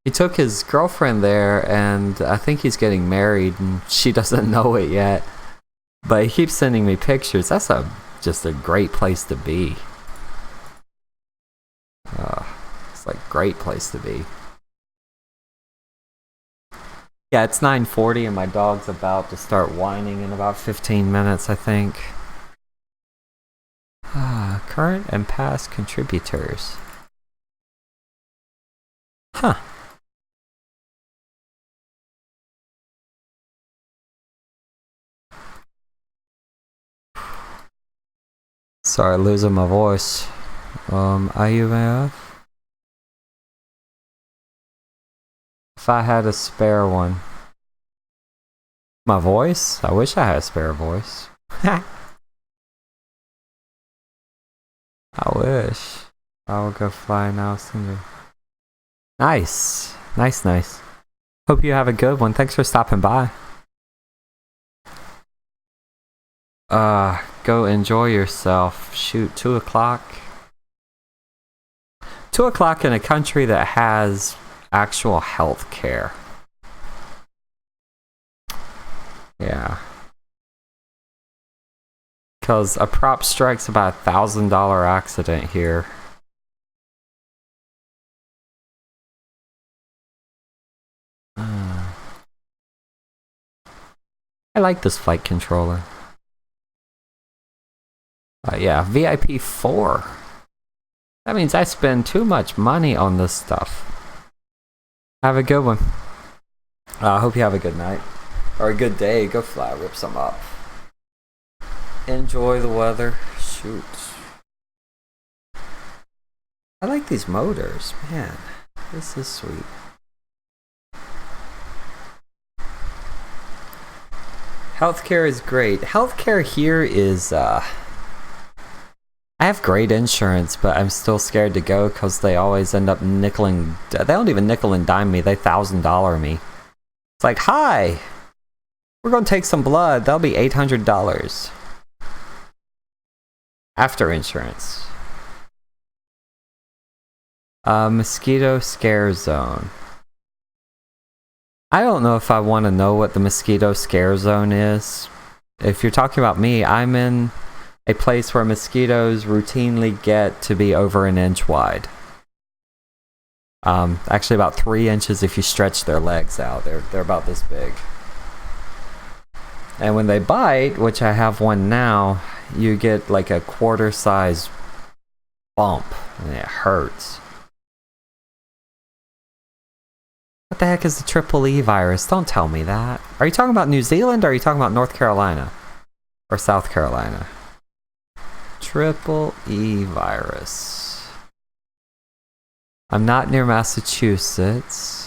He took his girlfriend there, and I think he's getting married, and she doesn't know it yet. But he keeps sending me pictures. That's just a great place to be. It's like a great place to be. Yeah, it's 9:40 and my dog's about to start whining in about 15 minutes, I think. Current and past contributors. Huh. Sorry, losing my voice. IUF? If I had a spare one. My voice? I wish I had a spare voice. I wish. I will go fly now soon. Nice. Nice. Hope you have a good one. Thanks for stopping by. Go enjoy yourself. Shoot, 2 o'clock. 2 o'clock in a country that has actual health care. Yeah. Because a prop strike's about $1,000 accident here. I like this flight controller. Yeah, VIP 4. That means I spend too much money on this stuff. Have a good one. I hope you have a good night. Or a good day. Go fly, rip some up. Enjoy the weather. Shoot. I like these motors. Man, this is sweet. Healthcare is great. Healthcare here is, I have great insurance, but I'm still scared to go because they always end up nickeling. They don't even nickel and dime me. They $1,000 me. It's like, hi, we're going to take some blood. That'll be $800. After insurance. Mosquito scare zone. I don't know if I want to know what the mosquito scare zone is. If you're talking about me, I'm in a place where mosquitoes routinely get to be over an inch wide. Actually about 3 inches if you stretch their legs out. They're about this big. And when they bite, which I have one now, you get like a quarter size bump and it hurts. What the heck is the triple E virus? Don't tell me that. Are you talking about New Zealand or are you talking about North Carolina? Or South Carolina? Triple E virus. I'm not near Massachusetts.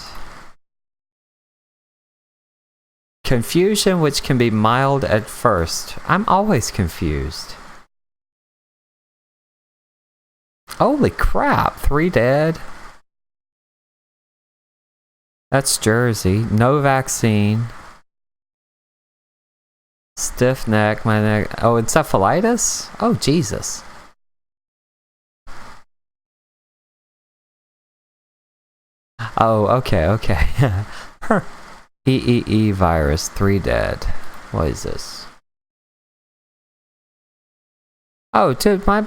Confusion which can be mild at first. I'm always confused. Holy crap, 3 dead. That's Jersey. No vaccine. Stiff neck, my neck. Oh, encephalitis? Oh, Jesus. Oh, okay. EEE virus, 3 dead. What is this? Oh, dude, my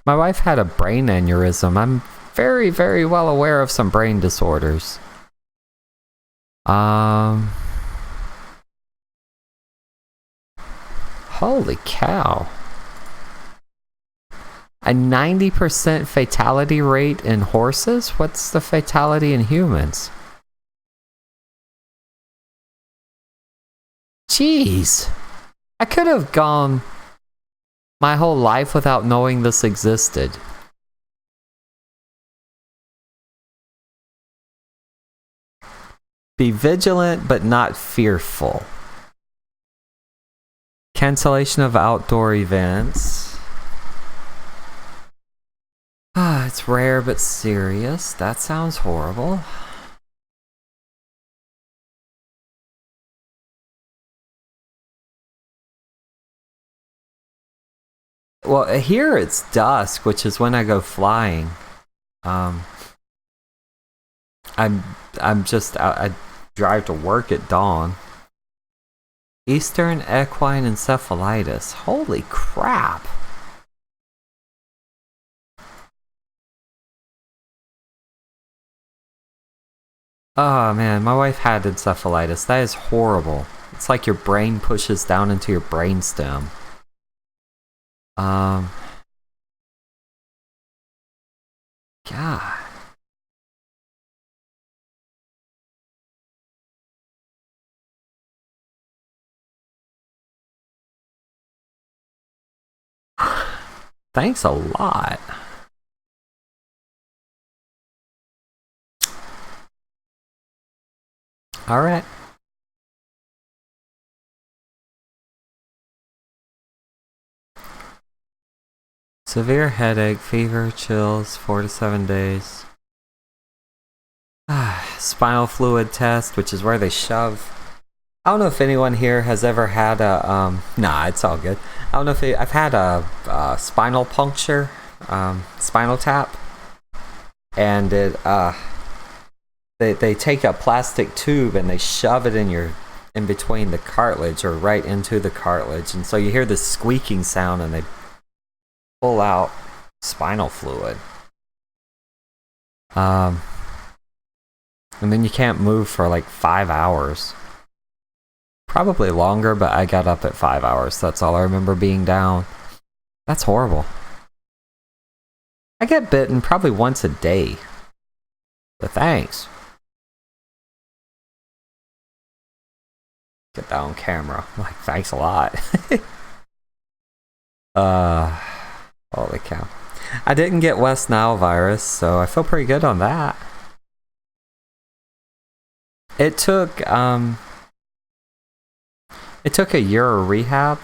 wife had a brain aneurysm. I'm very, very well aware of some brain disorders. Holy cow. A 90% fatality rate in horses? What's the fatality in humans? Jeez. I could have gone my whole life without knowing this existed. Be vigilant but not fearful. Cancellation of outdoor events. Ah, it's rare but serious. That sounds horrible. Well, here it's dusk, which is when I go flying. I'm just out, I drive to work at dawn. Eastern equine encephalitis. Holy crap. Oh man, my wife had encephalitis. That is horrible. It's like your brain pushes down into your brainstem. God. Thanks a lot. All right. Severe headache, fever, chills, 4 to 7 days. Spinal fluid test, which is where they shove. I don't know if anyone here has ever had a, nah, it's all good. I don't know if I've had a spinal puncture, spinal tap. And it, they take a plastic tube and they shove it in between the cartilage or right into the cartilage. And so you hear this squeaking sound and they pull out spinal fluid. And then you can't move for like 5 hours. Probably longer, but I got up at 5 hours. That's all I remember being down. That's horrible. I get bitten probably once a day. But thanks. Get that on camera. Like, thanks a lot. Holy cow. I didn't get West Nile virus, so I feel pretty good on that. It took a year of rehab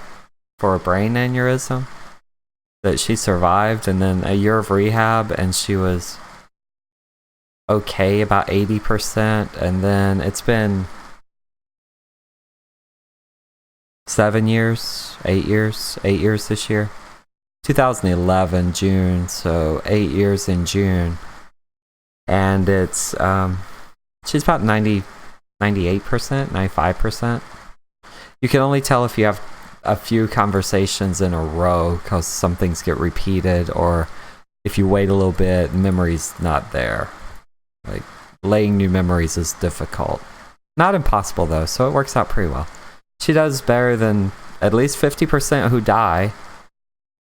for a brain aneurysm that she survived, and then a year of rehab and she was okay, about 80%, and then it's been 8 years this year. 2011 June, so 8 years in June. And it's she's about 98%, 95%. You can only tell if you have a few conversations in a row because some things get repeated, or if you wait a little bit, memory's not there. Like, laying new memories is difficult. Not impossible though, so it works out pretty well. She does better than at least 50% who die,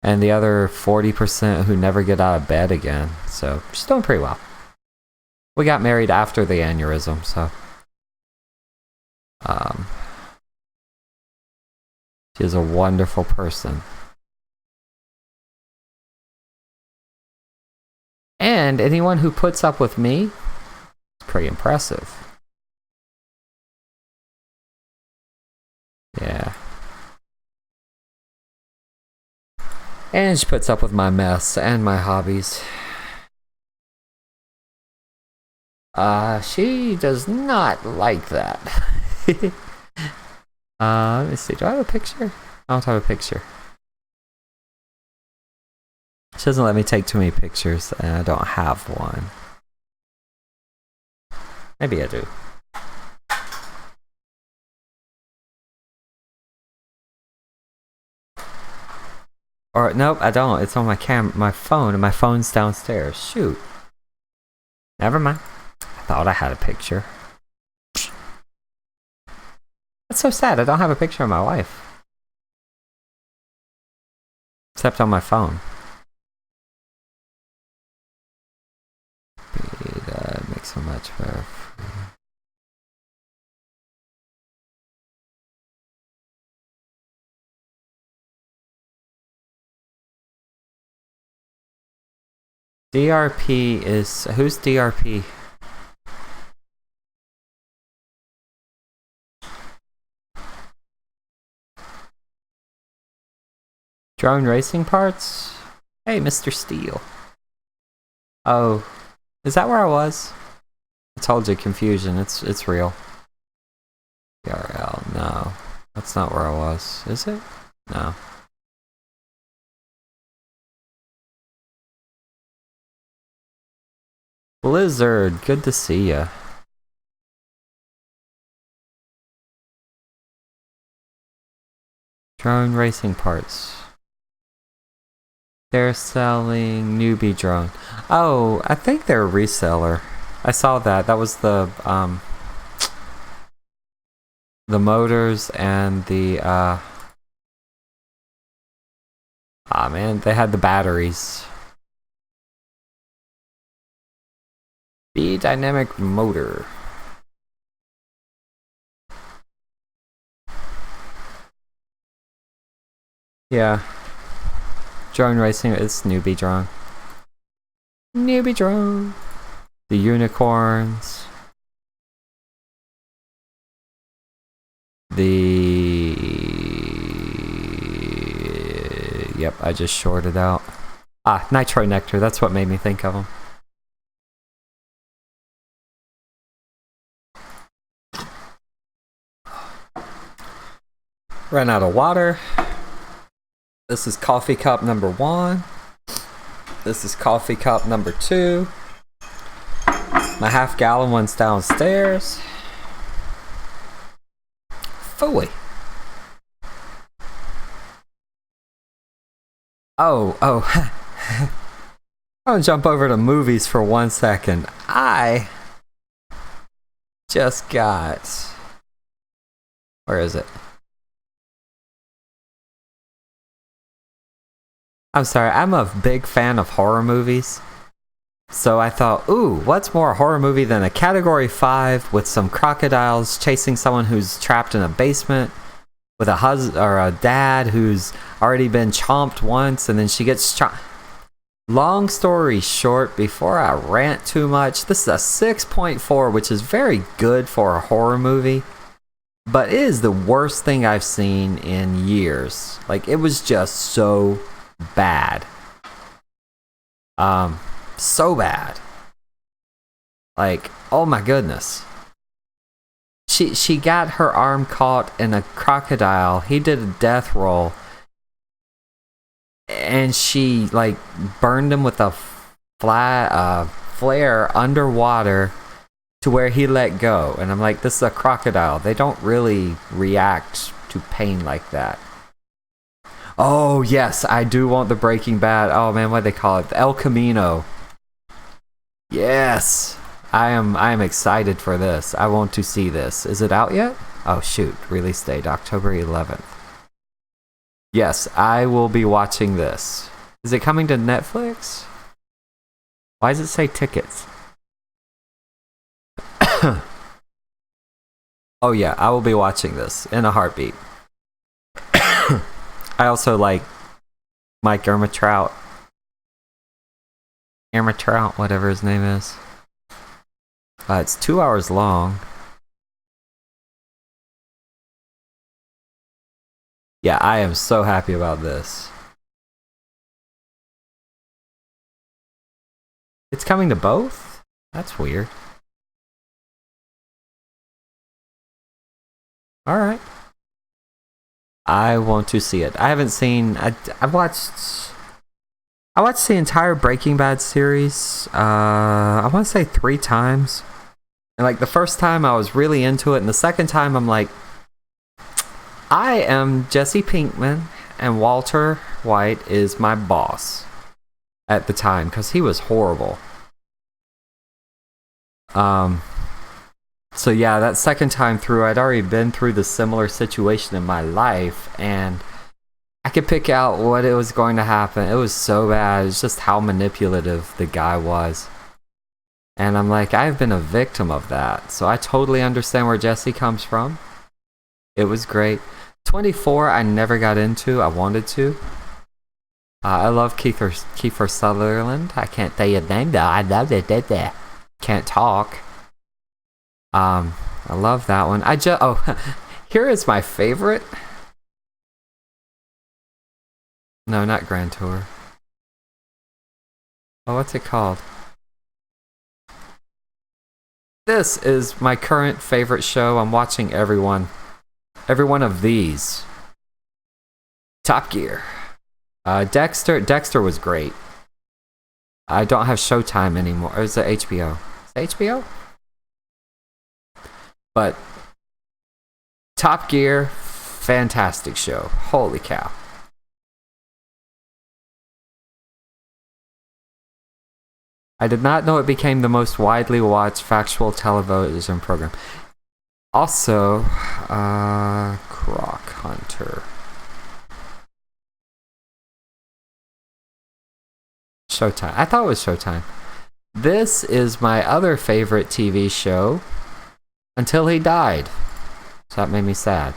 and the other 40% who never get out of bed again. So she's doing pretty well. We got married after the aneurysm, so she is a wonderful person. And anyone who puts up with me, it's pretty impressive. Yeah. And she puts up with my mess and my hobbies. She does not like that. Let me see. Do I have a picture? I don't have a picture. She doesn't let me take too many pictures, and I don't have one. Maybe I do. Or nope, I don't. It's on my phone, and my phone's downstairs. Shoot. Never mind. I thought I had a picture. That's so sad. I don't have a picture of my wife. Except on my phone. Make so much for. DRP is... Who's DRP? Drone racing parts? Hey, Mr. Steele. Oh. Is that where I was? I told you, confusion. It's real. TRL, no. That's not where I was. Is it? No. Blizzard, good to see ya. Drone racing parts. They're selling newbie drone. Oh, I think they're a reseller. I saw that. That was the motors and the man, they had the batteries. B dynamic motor. Yeah. Drone racing, it's newbie drone. Newbie drone. The unicorns. Yep, I just shorted out. Ah, Nitro Nectar, that's what made me think of them. Ran out of water. This is coffee cup number 1. This is coffee cup number 2. My half-gallon one's downstairs. Phooey. Oh. I'm gonna jump over to movies for 1 second. I just got... Where is it? I'm sorry, I'm a big fan of horror movies. So I thought, ooh, what's more a horror movie than a Category 5 with some crocodiles chasing someone who's trapped in a basement with a husband or a dad who's already been chomped once and then she gets chomped. Long story short, before I rant too much, this is a 6.4, which is very good for a horror movie. But it is the worst thing I've seen in years. Like, it was just so bad. So bad. Like, oh my goodness. She got her arm caught in a crocodile. He did a death roll. And she, like, burned him with a flare underwater to where he let go. And I'm like, this is a crocodile. They don't really react to pain like that. Oh, yes, I do want the Breaking Bad. Oh, man, what do they call it? The El Camino. Yes. I am excited for this. I want to see this. Is it out yet? Oh, shoot. Release date, October 11th. Yes, I will be watching this. Is it coming to Netflix? Why does it say tickets? Oh, yeah, I will be watching this in a heartbeat. I also like Mike Ehrmantraut, whatever his name is. It's 2 hours long. Yeah, I am so happy about this. It's coming to both? That's weird. Alright. I want to see it. I haven't seen... I watched the entire Breaking Bad series, I want to say 3 times. And like the first time I was really into it, and the second time I'm like, I am Jesse Pinkman, and Walter White is my boss at the time, because he was horrible. So yeah, that second time through, I'd already been through the similar situation in my life, and I could pick out what it was going to happen. It was so bad. It's just how manipulative the guy was. And I'm like, I've been a victim of that. So I totally understand where Jesse comes from. It was great. 24, I never got into. I wanted to. I love Kiefer Sutherland. I can't say his name though. I love it. Can't talk. I love that one. Here is my favorite. No, not Grand Tour. Oh, what's it called? This is my current favorite show. I'm watching every one of these. Top Gear. Dexter was great. I don't have Showtime anymore. Or is it HBO? Is it HBO? But Top Gear, fantastic show. Holy cow. I did not know it became the most widely watched factual television program. Also, Croc Hunter. Showtime. I thought it was Showtime. This is my other favorite TV show until he died. So that made me sad.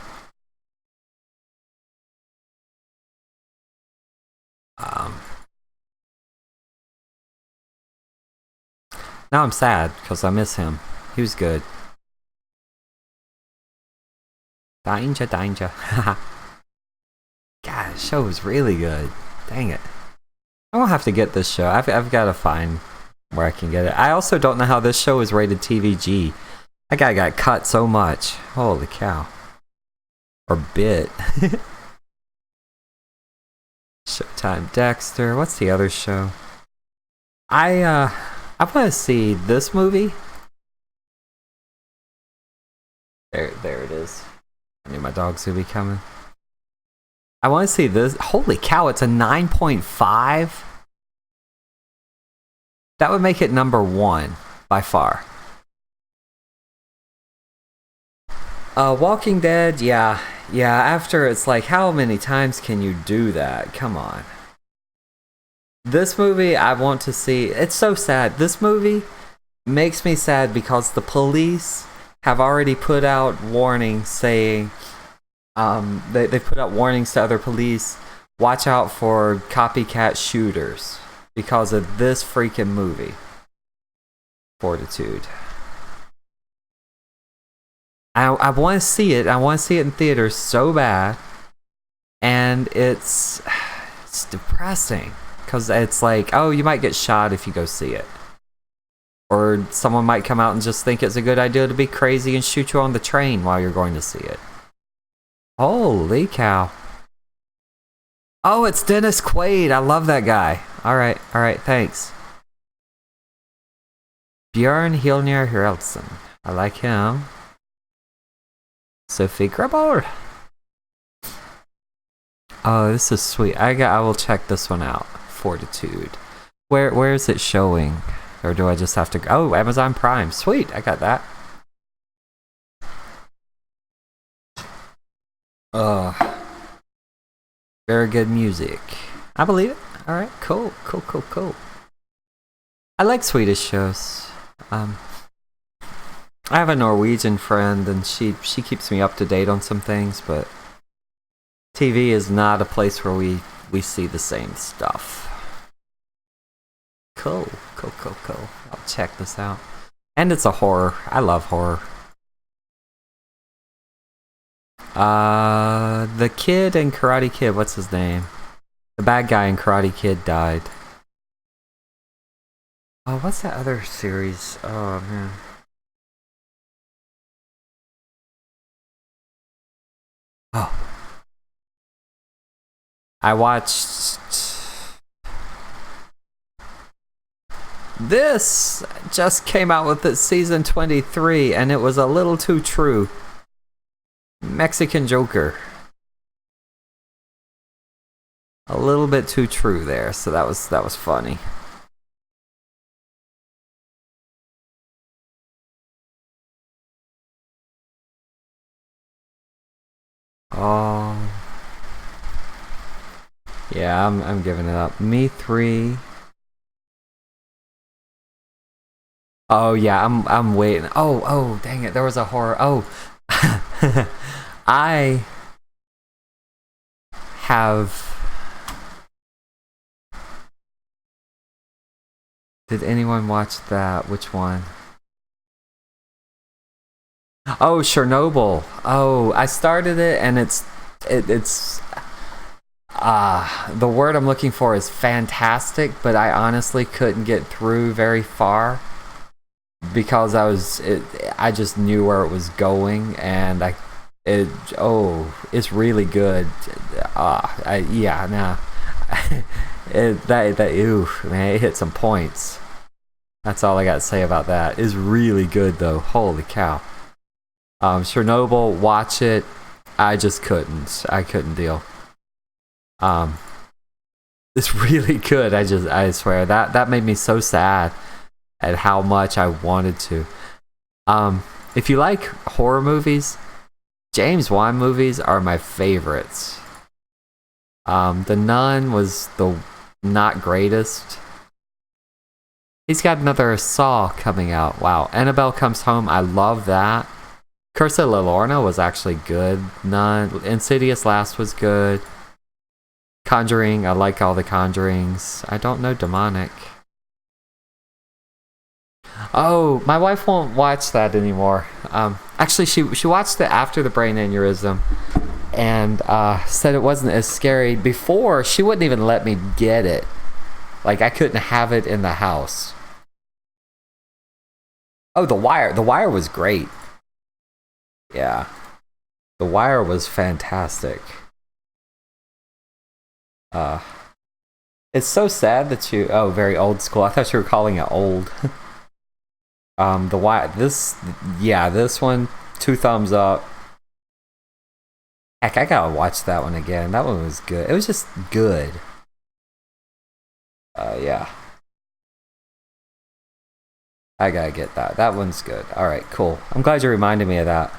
Now I'm sad because I miss him. He was good. Danger. God, the show was really good. Dang it. I won't have to get this show. I've got to find where I can get it. I also don't know how this show is rated TVG. That guy got cut so much. Holy cow. Or bit. Showtime Dexter. What's the other show? I want to see this movie. There it is. I knew my dog's gonna be coming. I want to see this. Holy cow, it's a 9.5. That would make it number 1 by far. Walking Dead, yeah. After it's like, how many times can you do that? Come on. This movie, I want to see. It's so sad. This movie makes me sad because the police have already put out warnings saying, they put out warnings to other police, watch out for copycat shooters because of this freaking movie. Fortitude. I want to see it. I want to see it in theaters so bad, and it's depressing. Because it's like, oh, you might get shot if you go see it. Or someone might come out and just think it's a good idea to be crazy and shoot you on the train while you're going to see it. Holy cow. Oh, it's Dennis Quaid. I love that guy. Alright, thanks. Björn Hilnir Haraldson. I like him. Sophie Grabber. Oh, this is sweet. I will check this one out. Fortitude. Where is it showing? Or do I just have to go? Oh, Amazon Prime. Sweet, I got that. Very good music. I believe it. Alright, cool. I like Swedish shows. I have a Norwegian friend and she keeps me up to date on some things, but TV is not a place where we see the same stuff. Cool. I'll check this out. And it's a horror. I love horror. The kid in Karate Kid, what's his name? The bad guy in Karate Kid died. Oh, what's that other series? Oh, man. Oh. I watched... This just came out with its season 23, and it was a little too true. Mexican Joker. A little bit too true there, so that was funny. Yeah, I'm giving it up. Me 3. Oh yeah, I'm waiting. Oh, dang it. There was a horror. Oh. I have. Did anyone watch that? Which one? Oh, Chernobyl. Oh, I started it and it's the word I'm looking for is fantastic, but I honestly couldn't get through very far because I just knew where it was going, and it's really good. Yeah, nah. Ooh, man, it hit some points. That's all I got to say about that. It's really good though. Holy cow. Chernobyl, watch it. I just couldn't. I couldn't deal. It's really good. I swear that made me so sad at how much I wanted to. If you like horror movies, James Wan movies are my favorites. The Nun was the not greatest. He's got another Saw coming out. Wow. Annabelle Comes Home. I love that. Curse of La Llorona was actually good. Nun. Insidious Last was good. Conjuring. I like all the Conjurings. I don't know Demonic. Oh, my wife won't watch that anymore. Actually, she watched it after the brain aneurysm and said it wasn't as scary. Before, she wouldn't even let me get it. Like, I couldn't have it in the house. Oh, The Wire. The Wire was great. Yeah. The Wire was fantastic. It's so sad that you... Oh, very old school. I thought you were calling it old. The Wire... This one, 2 thumbs up. Heck, I gotta watch that one again. That one was good. It was just good. Yeah. I gotta get that. That one's good. Alright, cool. I'm glad you reminded me of that.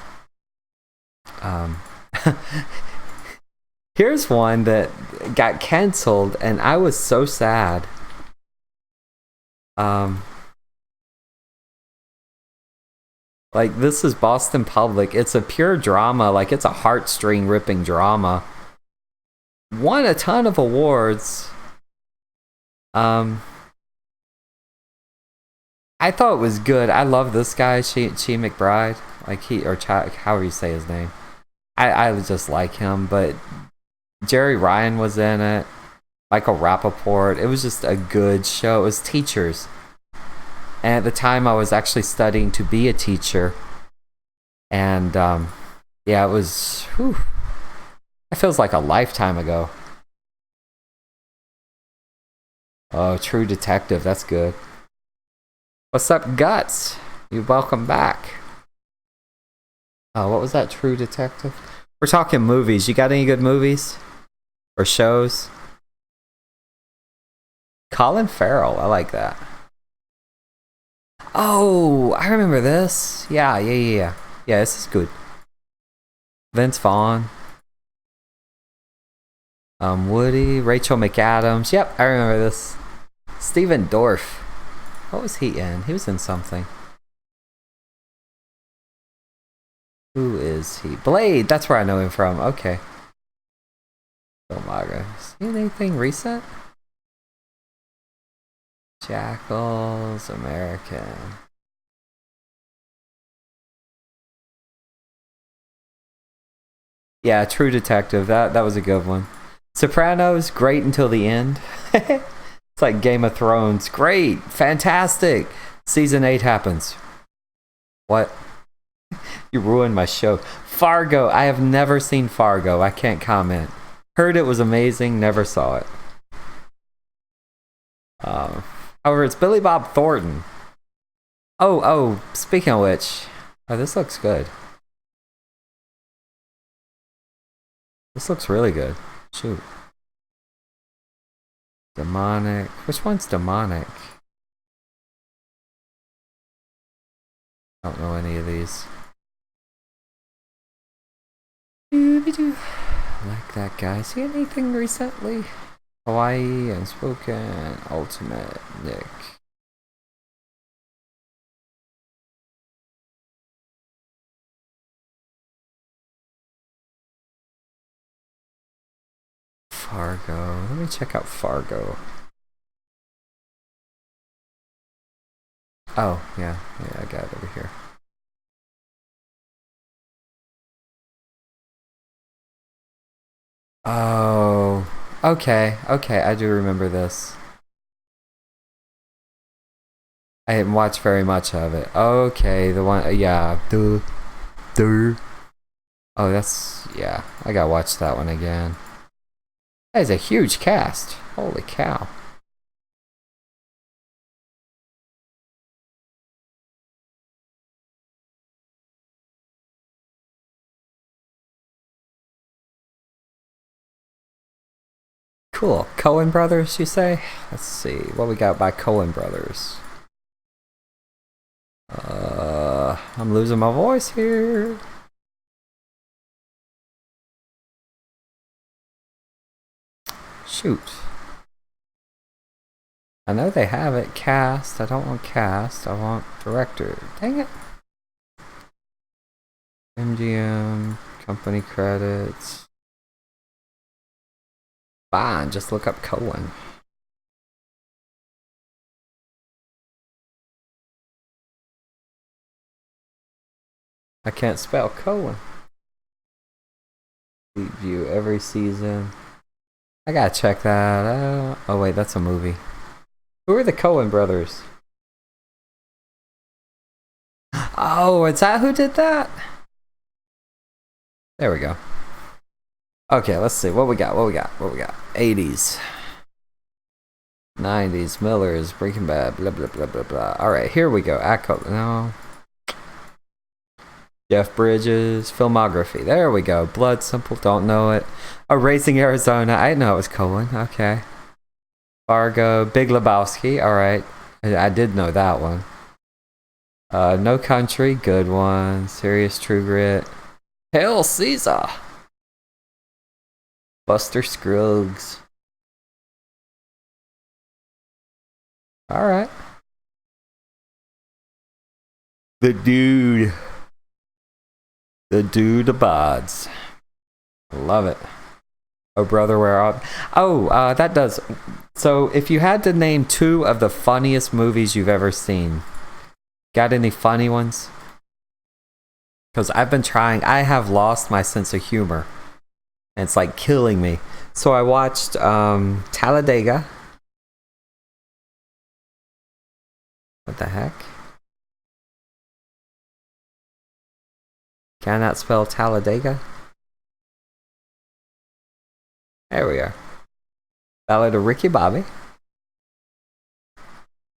Here's one that got canceled, and I was so sad. Like, this is Boston Public. It's a pure drama. Like, it's a heartstring ripping drama. Won a ton of awards. I thought it was good. I love this guy, Chi McBride. Like, however you say his name. I just like him, but Jerry Ryan was in it. Michael Rappaport. It was just a good show. It was teachers. And at the time, I was actually studying to be a teacher. And, yeah, it was... Whew, it feels like a lifetime ago. Oh, True Detective. That's good. What's up, Guts? You welcome back. Oh, what was that? True Detective? We're talking movies. You got any good movies? Or shows? Colin Farrell. I like that. Oh, I remember this. Yeah. Yeah, this is good. Vince Vaughn. Woody. Rachel McAdams. Yep, I remember this. Steven Dorff. What was he in? He was in something. Who is he? Blade! That's where I know him from. Okay. Filmography. Seen anything recent? Jackals, American. Yeah, True Detective. That was a good one. Sopranos, great until the end. It's like Game of Thrones. Great. Fantastic. Season 8 happens. What? You ruined my show. Fargo. I have never seen Fargo. I can't comment. Heard it was amazing. Never saw it. However, it's Billy Bob Thornton. Oh, speaking of which. Oh, this looks good. This looks really good. Shoot. Demonic. Which one's demonic? I don't know any of these. I like that guy. See anything recently? Hawaii, Unspoken, Ultimate, Nick. Fargo. Let me check out Fargo. Oh, yeah, I got it over here. Oh, okay, I do remember this. I didn't watch very much of it. Okay, the one, yeah, duh. Oh, that's, yeah, I gotta watch that one again. That is a huge cast. Holy cow. Cool. Coen Brothers, you say? Let's see. What we got by Coen Brothers? I'm losing my voice here. Shoot. I know they have it. Cast. I don't want cast. I want director. Dang it. MGM. Company credits. Fine. Just look up Coen. I can't spell Coen. View every season. I gotta check that out. Oh wait, that's a movie. Who are the Coen brothers? Oh, is that who did that? There we go. Okay, let's see. What we got? 80s. 90s. Miller's, Breaking Bad, blah, blah, blah, blah, blah. Alright, here we go. No. Jeff Bridges, filmography. There we go. Blood Simple, don't know it. Oh, Raising Arizona. I didn't know it was Coen. Okay. Fargo, Big Lebowski. Alright. I did know that one. No Country, good one. Serious True Grit. Hail Caesar! Buster Scruggs. Alright. The dude abides. Love it. Oh, brother, where are... Oh, that does... So, if you had to name 2 of the funniest movies you've ever seen, got any funny ones? Because I've been trying... I have lost my sense of humor. And it's like killing me. So I watched Talladega. What the heck? Cannot spell Talladega. There we are. Ballad of Ricky Bobby.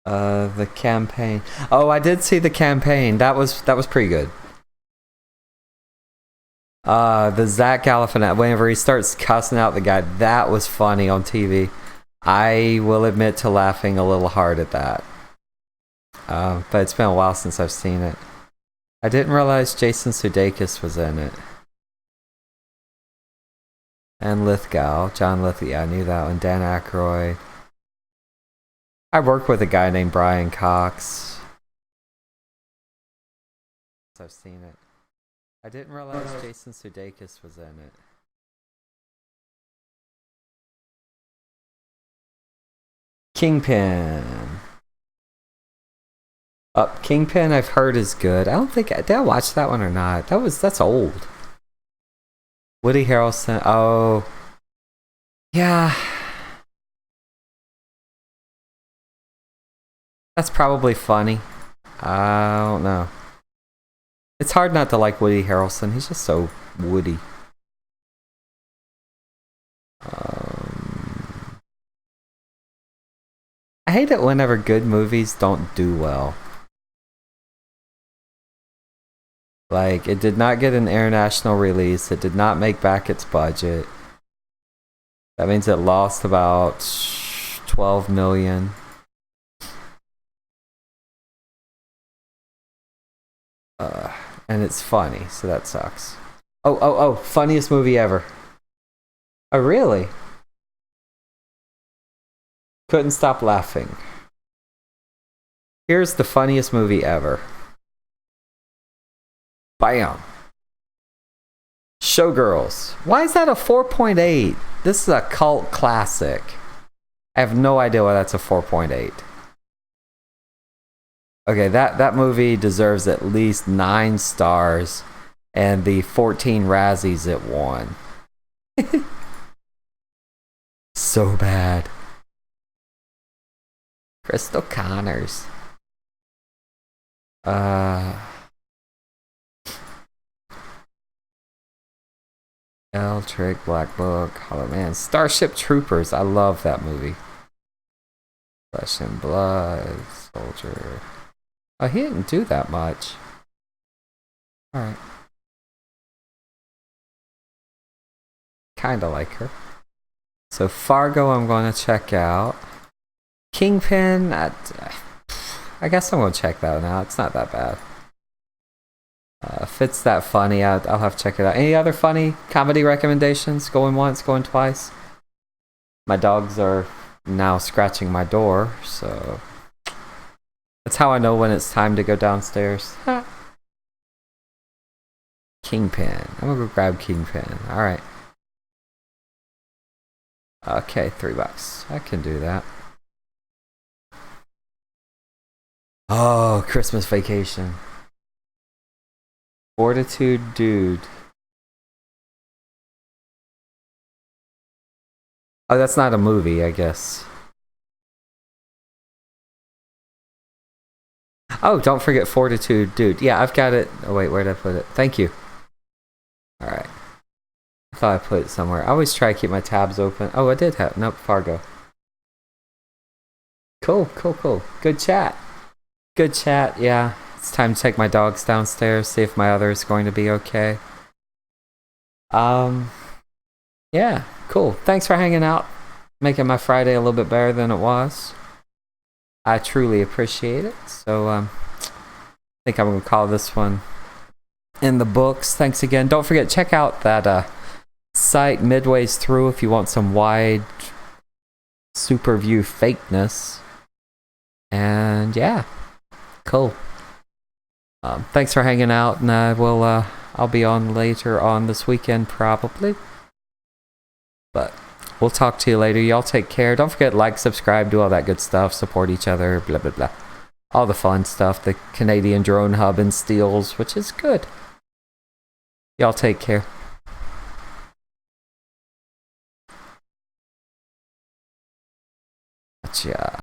The Campaign. Oh, I did see The Campaign. That was pretty good. The Zach Galifianakis, whenever he starts cussing out the guy, that was funny on TV. I will admit to laughing a little hard at that. But it's been a while since I've seen it. I didn't realize Jason Sudeikis was in it. And Lithgow, John Lithgow, I knew that one. Dan Aykroyd. I work with a guy named Brian Cox. I've seen it. I didn't realize Jason Sudeikis was in it. Kingpin. Kingpin I've heard is good. I don't think... Did I watch that one or not? That's old. Woody Harrelson. Oh. Yeah. That's probably funny. I don't know. It's hard not to like Woody Harrelson. He's just so woody. I hate it whenever good movies don't do well. Like, it did not get an international release. It did not make back its budget. That means it lost about 12 million. And it's funny, so that sucks. Oh, funniest movie ever. Oh, really? Couldn't stop laughing. Here's the funniest movie ever. Bam. Showgirls. Why is that a 4.8? This is a cult classic. I have no idea why that's a 4.8. Okay, that movie deserves at least 9 stars and the 14 Razzies it won. So bad. Crystal Connors. L Trick, Black Book, Hollow Man, Starship Troopers. I love that movie. Flesh and Blood, Soldier. Oh, he didn't do that much. Alright. Kinda like her. So Fargo I'm going to check out. Kingpin, I guess I'm going to check that one out. It's not that bad. If it's that funny, I'll have to check it out. Any other funny comedy recommendations? Going once, going twice? My dogs are now scratching my door, so that's how I know when it's time to go downstairs. Kingpin. I'm gonna go grab Kingpin. Alright. Okay, $3. I can do that. Oh, Christmas Vacation. Fortitude Dude. Oh, that's not a movie, I guess. Oh, don't forget Fortitude Dude. Yeah, I've got it. Oh, wait, where did I put it? Thank you. Alright. I thought I put it somewhere. I always try to keep my tabs open. Oh, I did have. Nope, Fargo. Cool. Good chat. Good chat, yeah. It's time to take my dogs downstairs, see if my other is going to be okay. Yeah, cool. Thanks for hanging out, making my Friday a little bit better than it was. I truly appreciate it. So, I think I'm going to call this one in the books. Thanks again. Don't forget, check out that site midways through if you want some wide super view fakeness. And yeah, cool. Thanks for hanging out, and I'll be on later on this weekend probably. But we'll talk to you later. Y'all take care. Don't forget, like, subscribe, do all that good stuff, support each other, blah blah blah. All the fun stuff, the Canadian Drone Hub and Steels, which is good. Y'all take care. Gotcha.